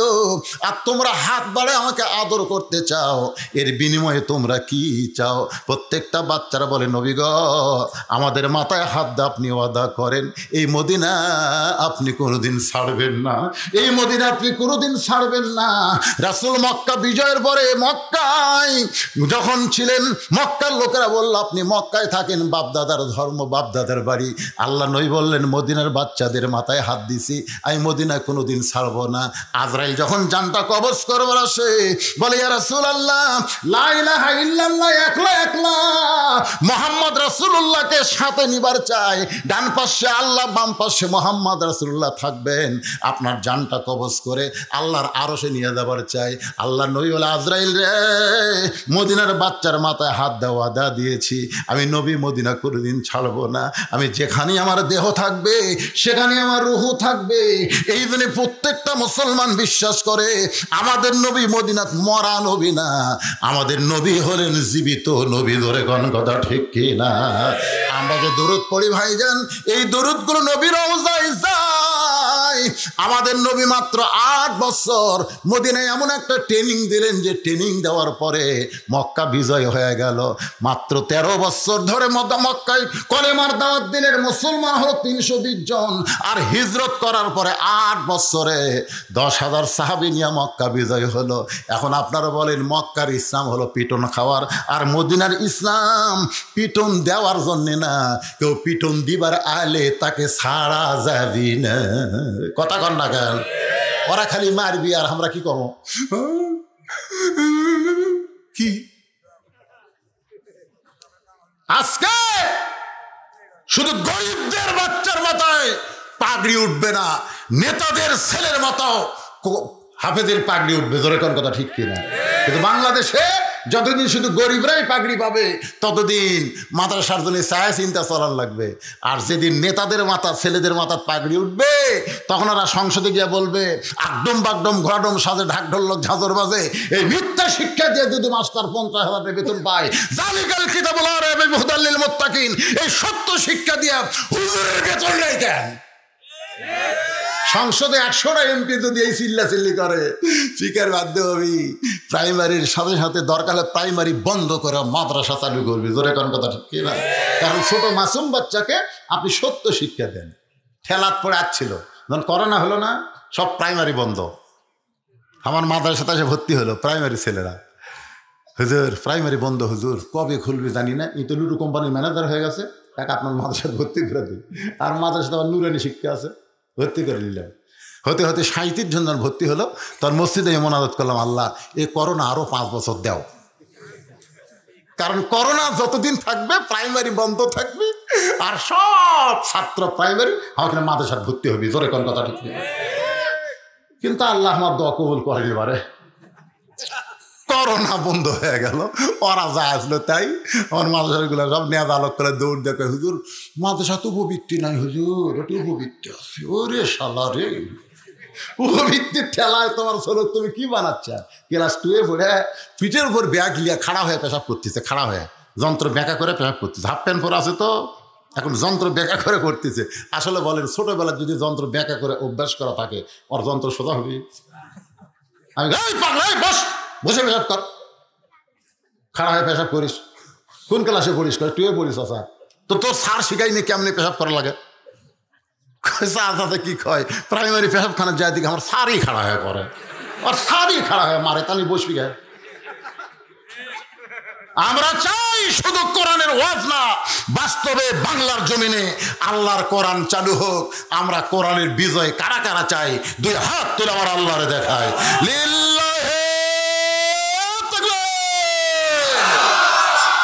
আর তোমরা হাত বাড়ায় আমাকে আদর করতে চাও, এর বিনিময়ে তোমরা কি চাও? প্রত্যেকটা বাচ্চারা বলে, নবী গো, আমাদের মাথায় হাত দিয়ে আপনি ওয়াদা করেন, এই মদিনা আপনি কোনোদিন ছাড়বেন না, এই মদিনা আপনি কোনোদিন ছাড়বেন না। রাসূল মক্কা বিজয়ের পরে মক্কায় যখন ছিলেন, মক্কার লোকেরা বলল, আপনি মক্কায় থাকেন, বাপদাদার ধর্ম, বাপদাদার বাড়ি। আল্লাহ নবী বললেন, মদিনার বাচ্চাদের মাথায় হাত দিছি, আমি মদিনা কোনোদিন ছাড়বো না। আজরাইল যখন জানটা কবজ করবার আসে, বলে, ইয়া রাসূলুল্লাহ, লা ইলাহা ইল্লাল্লাহ, একলা একলা মুহাম্মদ রাসূলুল্লাহকে সাথে নিবার চাই। ডান পাশে আল্লাহ, বাম পাশে মুহাম্মদ রাসূলুল্লাহ থাকবেন, আপনার জানটা কবজ করে আল্লাহর আরশে নিয়ে যাবার চাই। আল্লাহ নবী বলে, আজরাইল রে, মদিনার বাচ্চার মাথায় হাত দেওয়া ওয়াদা দিয়েছি, আমি নবী মদিনা কোনোদিন ছাড়বো না। আমি যেখানে আমার দেহ থাকবে সেখানে আমার রুহু থাকবে। এই জন্য প্রত্যেকটা মুসলমান বিশ্বাস করে, আমাদের নবী মদিনাত মরা নবী না, আমাদের নবী হলেন জীবিত নবী। ধরে কোন কথা ঠিক কি না? আমরা যে দরুদ পড়ি ভাইজান, এই দরুদগুলো নবীর রওজায় যায়, নাই। আমাদের নবী মাত্র 8 বছর মদিনায় এমন একটা ট্রেনিং দিলেন যে ট্রেনিং দেওয়ার পরে মক্কা বিজয় হয়ে গেল। মাত্র 13 বছর ধরে মক্কায় কলেমার দাওয়াত দিলেন, মুসলমান হলো 320 জন। আর হিজরত করার পরে 8 বছরে 10,000 সাহাবী নিয়ে মক্কা বিজয় হলো। এখন আপনারা বলেন মক্কার ইসলাম হলো পিটন খাওয়ার, আর মদিনার ইসলাম পিটন দেওয়ার জন্যে না, কেউ পিটন দিবার আলে তাকে ছাড়া যাবি না। কথা কন না কেন? ওরা খালি মারবি আর আমরা কি করবো? কি আজকে শুধু গরিবদের বাচ্চার মাথায় পাগড়ি উঠবে না, নেতাদের ছেলের মতো হাফেজের পাগড়ি উঠবে। জোরে কোন কথা ঠিক কিনা? কিন্তু বাংলাদেশে যতদিন শুধু গরিবরাই পাগড়ি পাবে ততদিন মাদ্রাসার জন্য ছায়া চিন্তা চলার লাগবে। আর যেদিন নেতাদের মাথা ছেলেদের মাথার পাগড়ি উঠবে তখন ওরা সংসদে গিয়ে বলবে আকডম বাগডম ঘোড়াডম সাজে ঢাক ঢোলক ঝাঁঝর বাজে, এই মিথ্যা শিক্ষা দিয়ে যদি মাস্টার 50,000 টাকা বেতন পায়, জালিকাল কিতাবুল আরাবি হুদাল মুত্তাকিন, এই সত্য শিক্ষা দিয়ে হুজুরের বেতন নেই কেন? সংসদে 100টা এমপি যদি এই চিল্লাচিল্লি করে স্পিকার বাধ্য হবি প্রাইমারির সাথে সাথে দরকার হলে প্রাইমারি বন্ধ করে মাদ্রাসা চালু করবি। জোরে কোন কথা ঠিক কিনা? কারণ ছোট মাসুম বাচ্চাকে আপনি সত্য শিক্ষা দেন। ঠেলাত পড়ে আসছিল, যখন করোনা হলো না সব প্রাইমারি বন্ধ। আমার মাদ্রাসাতে এসে ভর্তি হলো প্রাইমারি ছেলেরা, হুজুর প্রাইমারি বন্ধ, হুজুর কবে খুলবে জানি না, এই তো লুডু কোম্পানির ম্যানেজার হয়ে গেছে, টাকা আপনার মাদ্রাসায় ভর্তি করে দিই। আর মাদ্রাসাতে আবার নুরানি শিক্ষা আছে, ভর্তি করে নিলাম। হতে হতে 37 জন ভর্তি হলো। তার মসজিদে মোনাজাত করলাম, আল্লাহ এই করোনা আরো 5 বছর দাও, কারণ করোনা যতদিন থাকবে প্রাইমারি বন্ধ থাকবে আর সব ছাত্র প্রাইমারি আমাকে মাদ্রাসায় ভর্তি হবে। জোরে কোন কথা ঠিক নেই? কিন্তু আল্লাহ আমার দোয়া কবুল করেনি। এবারে করোনা বন্ধ হয়ে গেল, ওরা যা আসলো তাই। আমার মাদ্রাসাগুলো সব নেওয়া আলোক করে দৌড় দেখে, হুজুর মাদ্রাসা তো উপবৃত্তি নাই, হুজুর ওটা উপবৃত্তি আছে। ওরে শালা রে, উপবৃত্তির ঠেলায় তোমার ছোট তুমি কি বানাচ্ছ? ক্লাস 2-এ পড়ে পিঠের উপর ব্যাগ লিয়া খাড়া হয়ে পেশাব করতেছে, খাড়া হয়ে যন্ত্র ব্যাকা করে পেশাব করতেছে। হাফ প্যান্ট পরে আছে তো এখন যন্ত্র ব্যাকা করে করতেছে। আসলে বলেন ছোটবেলায় যদি যন্ত্র ব্যাকা করে অভ্যাস করা থাকে ওর যন্ত্র সোজা হবে? আমি বস, বসে পেশাব কর, খাড়া হয়ে পেশাব করিস। কোন ক্লাসে পড়িস? 2-এ পড়িস। আচ্ছা তো তোর স্যার শিখাইনি কেমনি পেশাব করা লাগে? কি কয় প্রাইমারি পেশাবখানার যায় দিকে আমার স্যারই খাড়া হয়ে করে, আর স্যারই খাড়া হয়ে মারে, তাহলে বসবি গায়ে। আমরা চাই শুধু কোরআনের ওয়াজ না, বাস্তবে বাংলার জমিনে আল্লাহর কোরআন চালু হোক। আমরা কোরআনের বিজয় কারা কারা চাই? 2 হাত তুলে আমার আল্লাহরে দেখায় লিল্লাহি তাকবীর।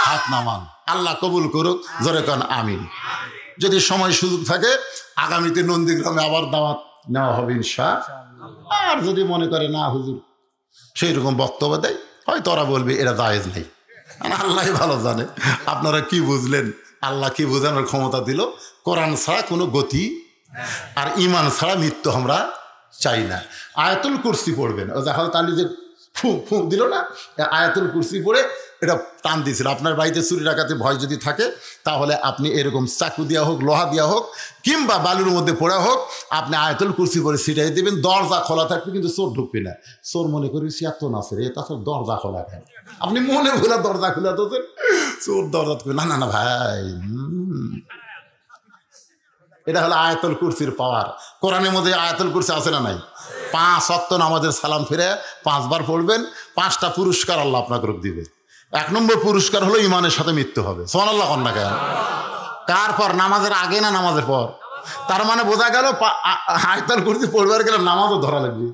হাত নামান, আল্লাহ কবুল করুক। জোরে কান আমিন। যদি সময় সুযোগ থাকে আগামীতে নন্দীগ্রামে আবার দাওয়াত নেওয়া হবে ইনশাআল্লাহ। আর যদি মনে করে না হুজুর সেই রকম বক্তব্য দেয়, হয়তো ওরা বলবে এরা জায়েজ নেই। আল্লাহ ভালো জানে আপনারা কি বুঝলেন, আল্লাহ কি বোঝানোর ক্ষমতা দিল। কোরআন ছাড়া কোনো গতি আর ইমান ছাড়া মৃত্যু আমরা চাই না। আয়াতুল কুরসি পড়বেন, ও দেখা তালি যে ফু ফু দিল না, আয়াতুল কুরসি পড়ে এটা টান দিয়েছিল। আপনার বাড়িতে চুরি ডাকাতে ভয় যদি থাকে তাহলে আপনি এরকম চাকু দেওয়া হোক, লোহা দেওয়া হোক, কিংবা বালুর মধ্যে পড়া হোক, আপনি আয়াতুল কুরসি পড়ে ছিটাই দেবেন। দরজা খোলা থাকবে কিন্তু চোর ঢুকবে না। চোর মনে করি এত না রে, তাছাড়া দরজা খোলা খায়, আপনি মনে খোলা দরজা খোলা তো চোর দরজা খুলে না। না না ভাই, এটা হলো আয়াতুল কুরসির পাওয়ার। কোরআনের মধ্যে আয়াতুল কুরসি আছে না নাই? 5 ওয়াক্ত নামাজের সালাম ফিরে 5 বার পড়বেন, 5টা পুরস্কার আল্লাহ আপনাকে দিবে। 1 নম্বর পুরস্কার হলো ইমানের সাথে মৃত্যু হবে। সুবহানাল্লাহ কন না কেন? কার পর? নামাজের আগে না নামাজের পর? তার মানে বোঝা গেল আয়াতুল কুরসি পড়বার গেলে নামাজও ধরা লাগবে।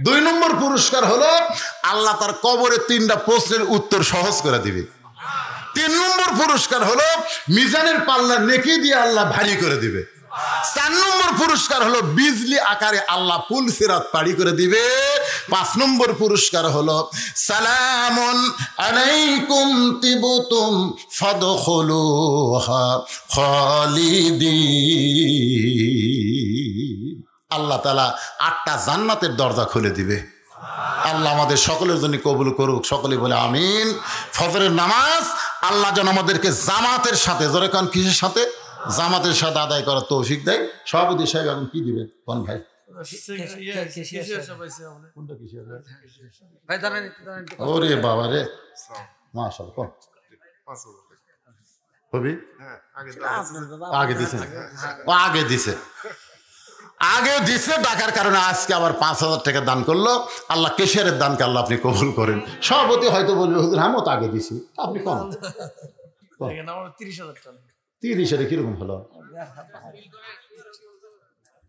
2 নম্বর পুরস্কার হলো আল্লাহ তার কবরে 3টা প্রশ্নের উত্তর সহজ করে দিবে। 3 নম্বর পুরস্কার হলো মিজানের পাল্লা নেকি দিয়ে আল্লাহ ভারী করে দিবে। 4 নম্বর পুরস্কার হলো বিজলি আকারে আল্লাহ পুল সিরাত পাড়ি করে দিবে। 5 নম্বর পুরস্কার হলো সালামুন আলাইকুম তিবতুম ফাদখুলুহা খালিদিন। আল্লাহ তাআলা 8টা জান্নাতের দরজা খুলে দিবে। আল্লাহ আমাদের সকলের জন্য কবুল করুক। সকলে বলে আমিন। ফজরের নামাজ আল্লাহ যেন আমাদেরকে জামাতের সাথে, জোরে কান কিসের সাথে? জামাতের সাথে আদায় করার তৌফিক দেয়। সভাপতি সাহেব এখন কি দিবেন কোন ভাই? ওরে বাবা রে, মাশাআল্লাহ কোন হবি আগে দিছে, আগে দিছে ডাকার কারণে আজকে আবার 5,000 টাকা দান করলো। আল্লাহ কেশিয়ারের দানকে আল্লাহ আপনি কবুল করেন। সভাপতি হয়তো বলবে হুজুর আমি তো আগে দিছি, আপনি কোন 30,000 কিরকম হলো?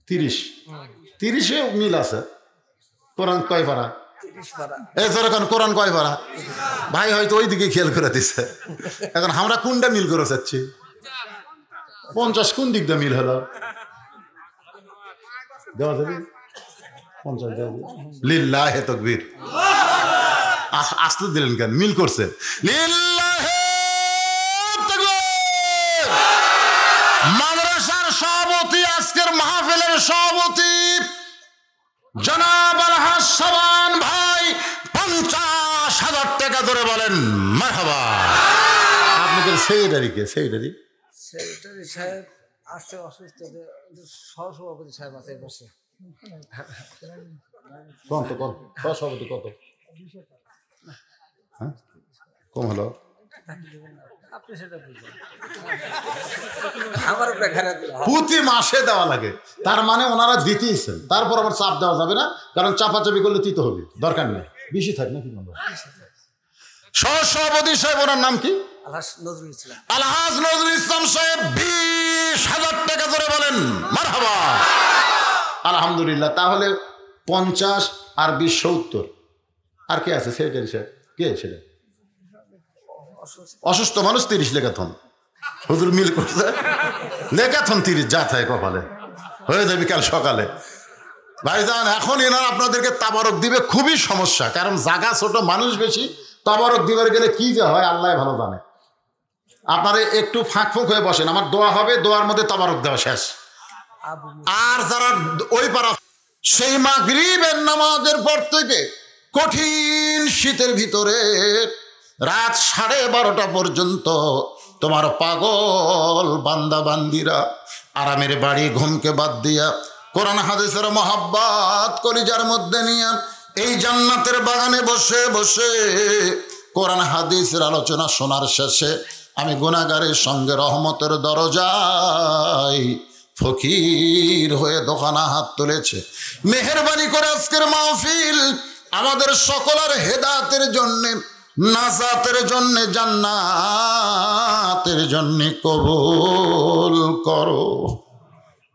30 মিল আছে। কোরআন কয় পারা? এই যেরকম কোরআন কয় পারা? ভাই হয়তো ওই দিকে খেয়াল করে দিচ্ছে। এখন আমরা কোনটা মিল করে চাচ্ছি? 50 কোন দিক দিয়ে মিল হলো? দেওয়া যাবে 50 দেওয়া যাবে। লিল্লাহে তাকবীর। আসতে দিলেন কেন? মিল করছে। লিল্লাহে তাকবীর। মাদ্রাসার সভাপতি, আজকের মাহফিলের সভাপতি জনাব আলহাজ সাবান ভাই 50,000 টাকা ধরে বলেন মারহাবা। আপনাদের সেক্রেটারি কে? সেক্রেটারি সাহেব আসছে অসুস্থ, সহসভাপতি সাহেব আছে বসে। কত কত সভাপতি কত? হ্যাঁ কম হলো? আপনি সেটা বুঝবেন, আমার উপরে খারাপ প্রতি মাসে দেওয়া লাগে, তার মানে ওনারা দিতেইছেন। তারপর আবার চাপ দেওয়া যাবে না, কারণ চাপাচাপি করলে দিতে হবে, দরকার নেই। বেশি থাক নাকি সহসভাপতি সাহেব, ওনার নাম কি? আলহাজ নজরুল ইসলাম। আলহাজ নজরুল ইসলাম সাহেব 20,000 টাকা ধরে বলেন মারহাবা। আলহামদুলিল্লাহ। তাহলে 50 আর 20 70। আর কে আছে সেক্রেটারি সাহেব? কে সেটা? অসুস্থ মানুষ 30 লেখাথন। হুজুর মিল করছে, লেখাথন 30 যা থাকে কপালে হয়ে যাবে কাল সকালে। ভাইজান এখন এনারা আপনাদেরকে তাবারক দিবে, খুবই সমস্যা, কারণ জায়গা ছোট, মানুষ বেশি। তাবারক দিবার গেলে কি যা হয় আল্লাহ ভালো জানে। আপনারা একটু ফাঁক ফুঁক হয়ে বসেন, আমার দোয়া হবে, দোয়ার মধ্যে তাবারক দেওয়া শেষ। আর যারা ওই পাড়া, সেই মাগরিবের নামাজের পর থেকে কঠিন শীতের ভিতরে রাত 12:30 পর্যন্ত তোমার পাগল বান্দা বান্দিরা আরামের বাড়ি ঘুমকে বাদ দিয়া কোরআন হাদিসের মহাব্বত কলিজার মধ্যে নিয়ে এই জান্নাতের বাগানে বসে বসে কোরআন হাদিসের আলোচনা শোনার শেষে আমি গুনাহগারের সঙ্গে রহমতের দরজায় ফকির হয়ে দোকানা হাত তুলেছে। মেহেরবানি করে আজকের মাহফিল আমাদের সকলের হেদায়েতের জন্যে, নাজাতের জন্যে, জান্নাতের জন্যে কবুল করো।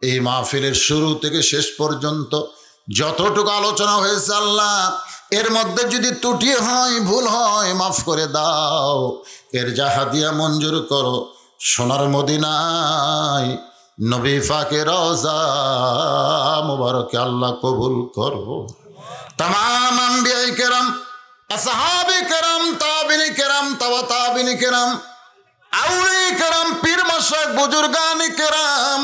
এই মাহফিলের শুরু থেকে শেষ পর্যন্ত যতটুকু আলোচনা হয়েছে আল্লাহ, এর মধ্যে যদি ত্রুটি হয়, ভুল হয়, মাফ করে দাও। এর জাহাদিয়া মঞ্জুর করো। সোনার মদিনায় নবী পাকের রওজা মুবারকে আল্লাহ কবুল করো। तमाम अंबिया किराम, असहाबे किराम, ताबिनी किराम, तवा ताबिनी किराम, औलिया किराम, पीर मशाइख, बुजुर्गान किराम,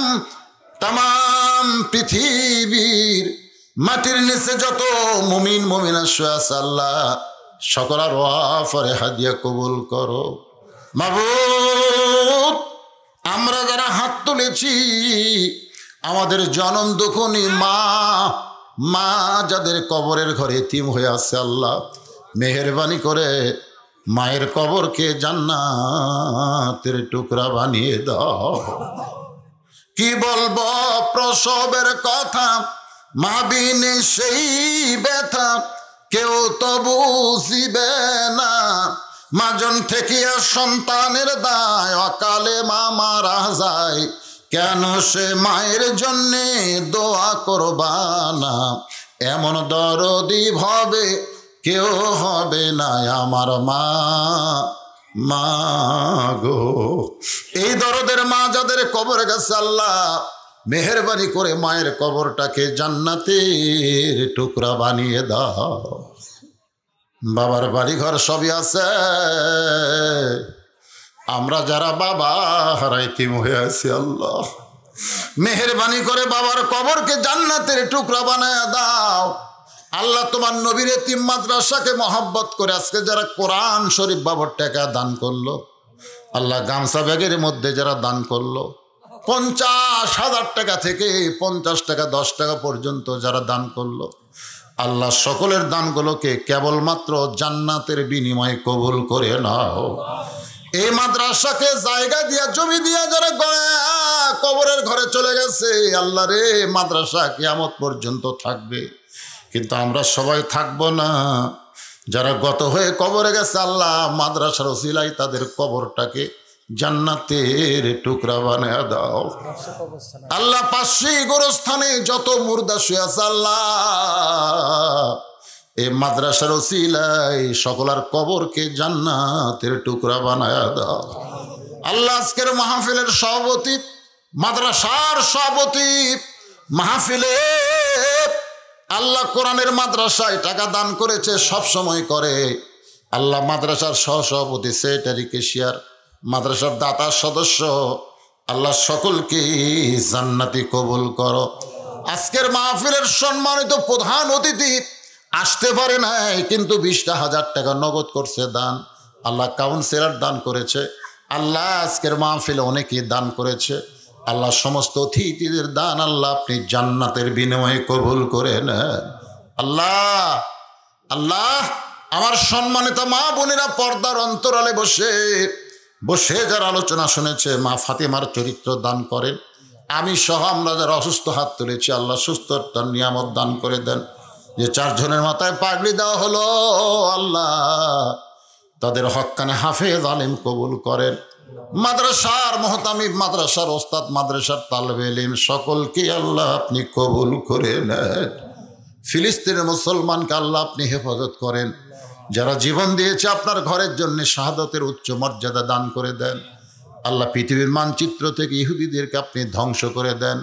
तमाम पृथिवीर মাটির নিচে যত মুমিন মুমিনা শুয়ে আছে আল্লাহ সকলের ওয়াফরে হাদিয়া কবুল করো। মাবুদ, আমরা যারা হাত তুলেছি আমাদের জনম দুঃখনী মা যাদের কবরের ঘরে এতিম হয়ে আছে আল্লাহ মেহেরবানি করে মায়ের কবরকে জান্নাতের টুকরা বানিয়ে দাও। কি বলবো প্রসবের কথা, মা বিনে সেই ব্যথা কেউ তো বুঝিবে না। মাজন থেকে সন্তানের দায় অকালে মা মারা যায়, কেন সে মায়ের জন্যে দোয়া করবানা। এমন দরদি ভাবে কেউ হবে না আমার মা গো। এই দরদের মা যাদের কবরে গেছে আল্লাহ মেহেরবানি করে মায়ের কবরটাকে জান্নাতের টুকরা বানিয়ে দাও। বাবার বাড়ি ঘর সবই আছে, আমরা যারা বাবা হারাইতিম হয়ে আছি আল্লাহ মেহেরবানি করে বাবার কবরকে জান্নাতের টুকরা বানায় দাও। আল্লাহ তোমার নবীর এতিম মাদ্রাসাকে মহব্বত করে আজকে যারা কোরআন শরীফ বাবার টাকা দান করলো, আল্লাহ গামছা ব্যাগের মধ্যে যারা দান করলো, 50,000 টাকা থেকে 50 টাকা 10 টাকা পর্যন্ত যারা দান করলো, আল্লাহ সকলের দানগুলোকে কেবলমাত্র জান্নাতের বিনিময়ে কবুল করে নাও। এই মাদ্রাসাকে জায়গা দিয়া জমি দিয়া যারা কবরের ঘরে চলে গেছে, আল্লাহ রে, মাদ্রাসা কিয়ামত পর্যন্ত থাকবে, কিন্তু আমরা সবাই থাকবো না। যারা গত হয়ে কবরে গেছে, আল্লাহ মাদ্রাসার ওসিলায় তাদের কবরটাকে জান্নাতের টুকরা বানায় দাও। আল্লাহ পাশে গোরস্থানে যত মুর্দা শুয়ে আছে, আল্লাহ এই মাদ্রাসার ওসিলায় সকলার কবরকে জান্নাতের টুকরা বানায় দাও। আল্লাহ আজকের মাহফিলের সভাপতি, মাদ্রাসার সভাপতি, মাহফিলে আল্লাহ কোরআনের মাদ্রাসায় টাকা দান করেছে, সব সময় করে। আল্লাহ মাদ্রাসার সহসভাপতি, সেক্রেটারি, কেশিয়ার, মাদ্রাসার দাতার সদস্য, আল্লাহ সকলকে জান্নাতি কবুল করো। আজকের মাহফিলের সম্মানিত প্রধান অতিথি আসতে পারে নাই, কিন্তু 20,000 টাকা নগদ করছে দান। আল্লাহ কাউন্সিলর দান করেছে, আল্লাহ আজকের মাহফিলে অনেকেই দান করেছে। আল্লাহ সমস্ত অতিথিদের দান আল্লাহ আপনি জান্নাতের বিনিময়ে কবুল করে নেন। আল্লাহ আল্লাহ আমার সম্মানিত মা বোনেরা পর্দার অন্তরালে বসে বসে যারা আলোচনা শুনেছে, মা ফাতেমার চরিত্র দান করেন। আমি সহ আমরা যারা অসুস্থ হাত তুলেছি, আল্লাহ সুস্থতার নিয়ামত দান করে দেন। যে 4 জনের মাথায় পাগড়ি দেওয়া হলো, আল্লাহ তাদের হক্কানে হাফেজ আলিম কবুল করেন। মাদ্রাসার মুহতামিম, মাদ্রাসার ওস্তাদ, মাদ্রাসার তালেবে ইলম সকলকে আল্লাহ আপনি কবুল করে নেন। ফিলিস্তিনের মুসলমানকে আল্লাহ আপনি হেফাজত করেন। যারা জীবন দিয়েছে আপনার ঘরের জন্য, শাহাদাতের উচ্চ মর্যাদা দান করে দেন। আল্লাহ পৃথিবীর মানচিত্র থেকে ইহুদিদেরকে আপনি ধ্বংস করে দেন।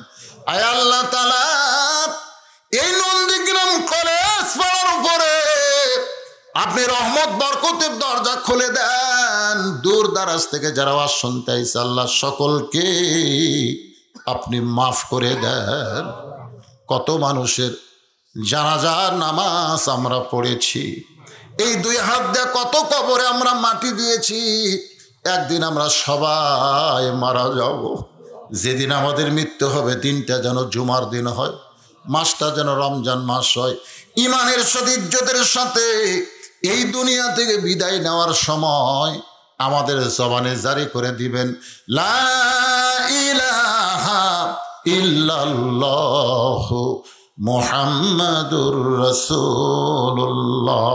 আয় আল্লাহ তাআলা, এই নন্দীগ্রাম কলেজ পাড়ার উপরে আপনি রহমত বরকতের দরজা খুলে দেন। দূর দারাজ থেকে যারা আওয়াজ শুনতে আইছে, আল্লাহ সকলকে আপনি মাফ করে দেন। কত মানুষের জানাজার নামাজ আমরা পড়েছি, এই 2 হাত দিয়ে কত কবরে আমরা মাটি দিয়েছি। একদিন আমরা সবাই মারা যাব। যেদিন আমাদের মৃত্যু হবে, দিনটা যেন জুমার দিন হয়, মাসটা যেন রমজান মাস হয়। ইমানের সাথে, ইজ্জতের সাথে এই দুনিয়া থেকে বিদায় নেওয়ার সময় আমাদের জবানে জারি করে দিবেন, লা ইলাহা ইল্লাল্লাহু মুহাম্মাদুর রাসূলুল্লাহ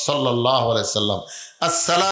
সাল্লাল্লাহু আলাইহি ওয়াসাল্লাম। আসসালাম।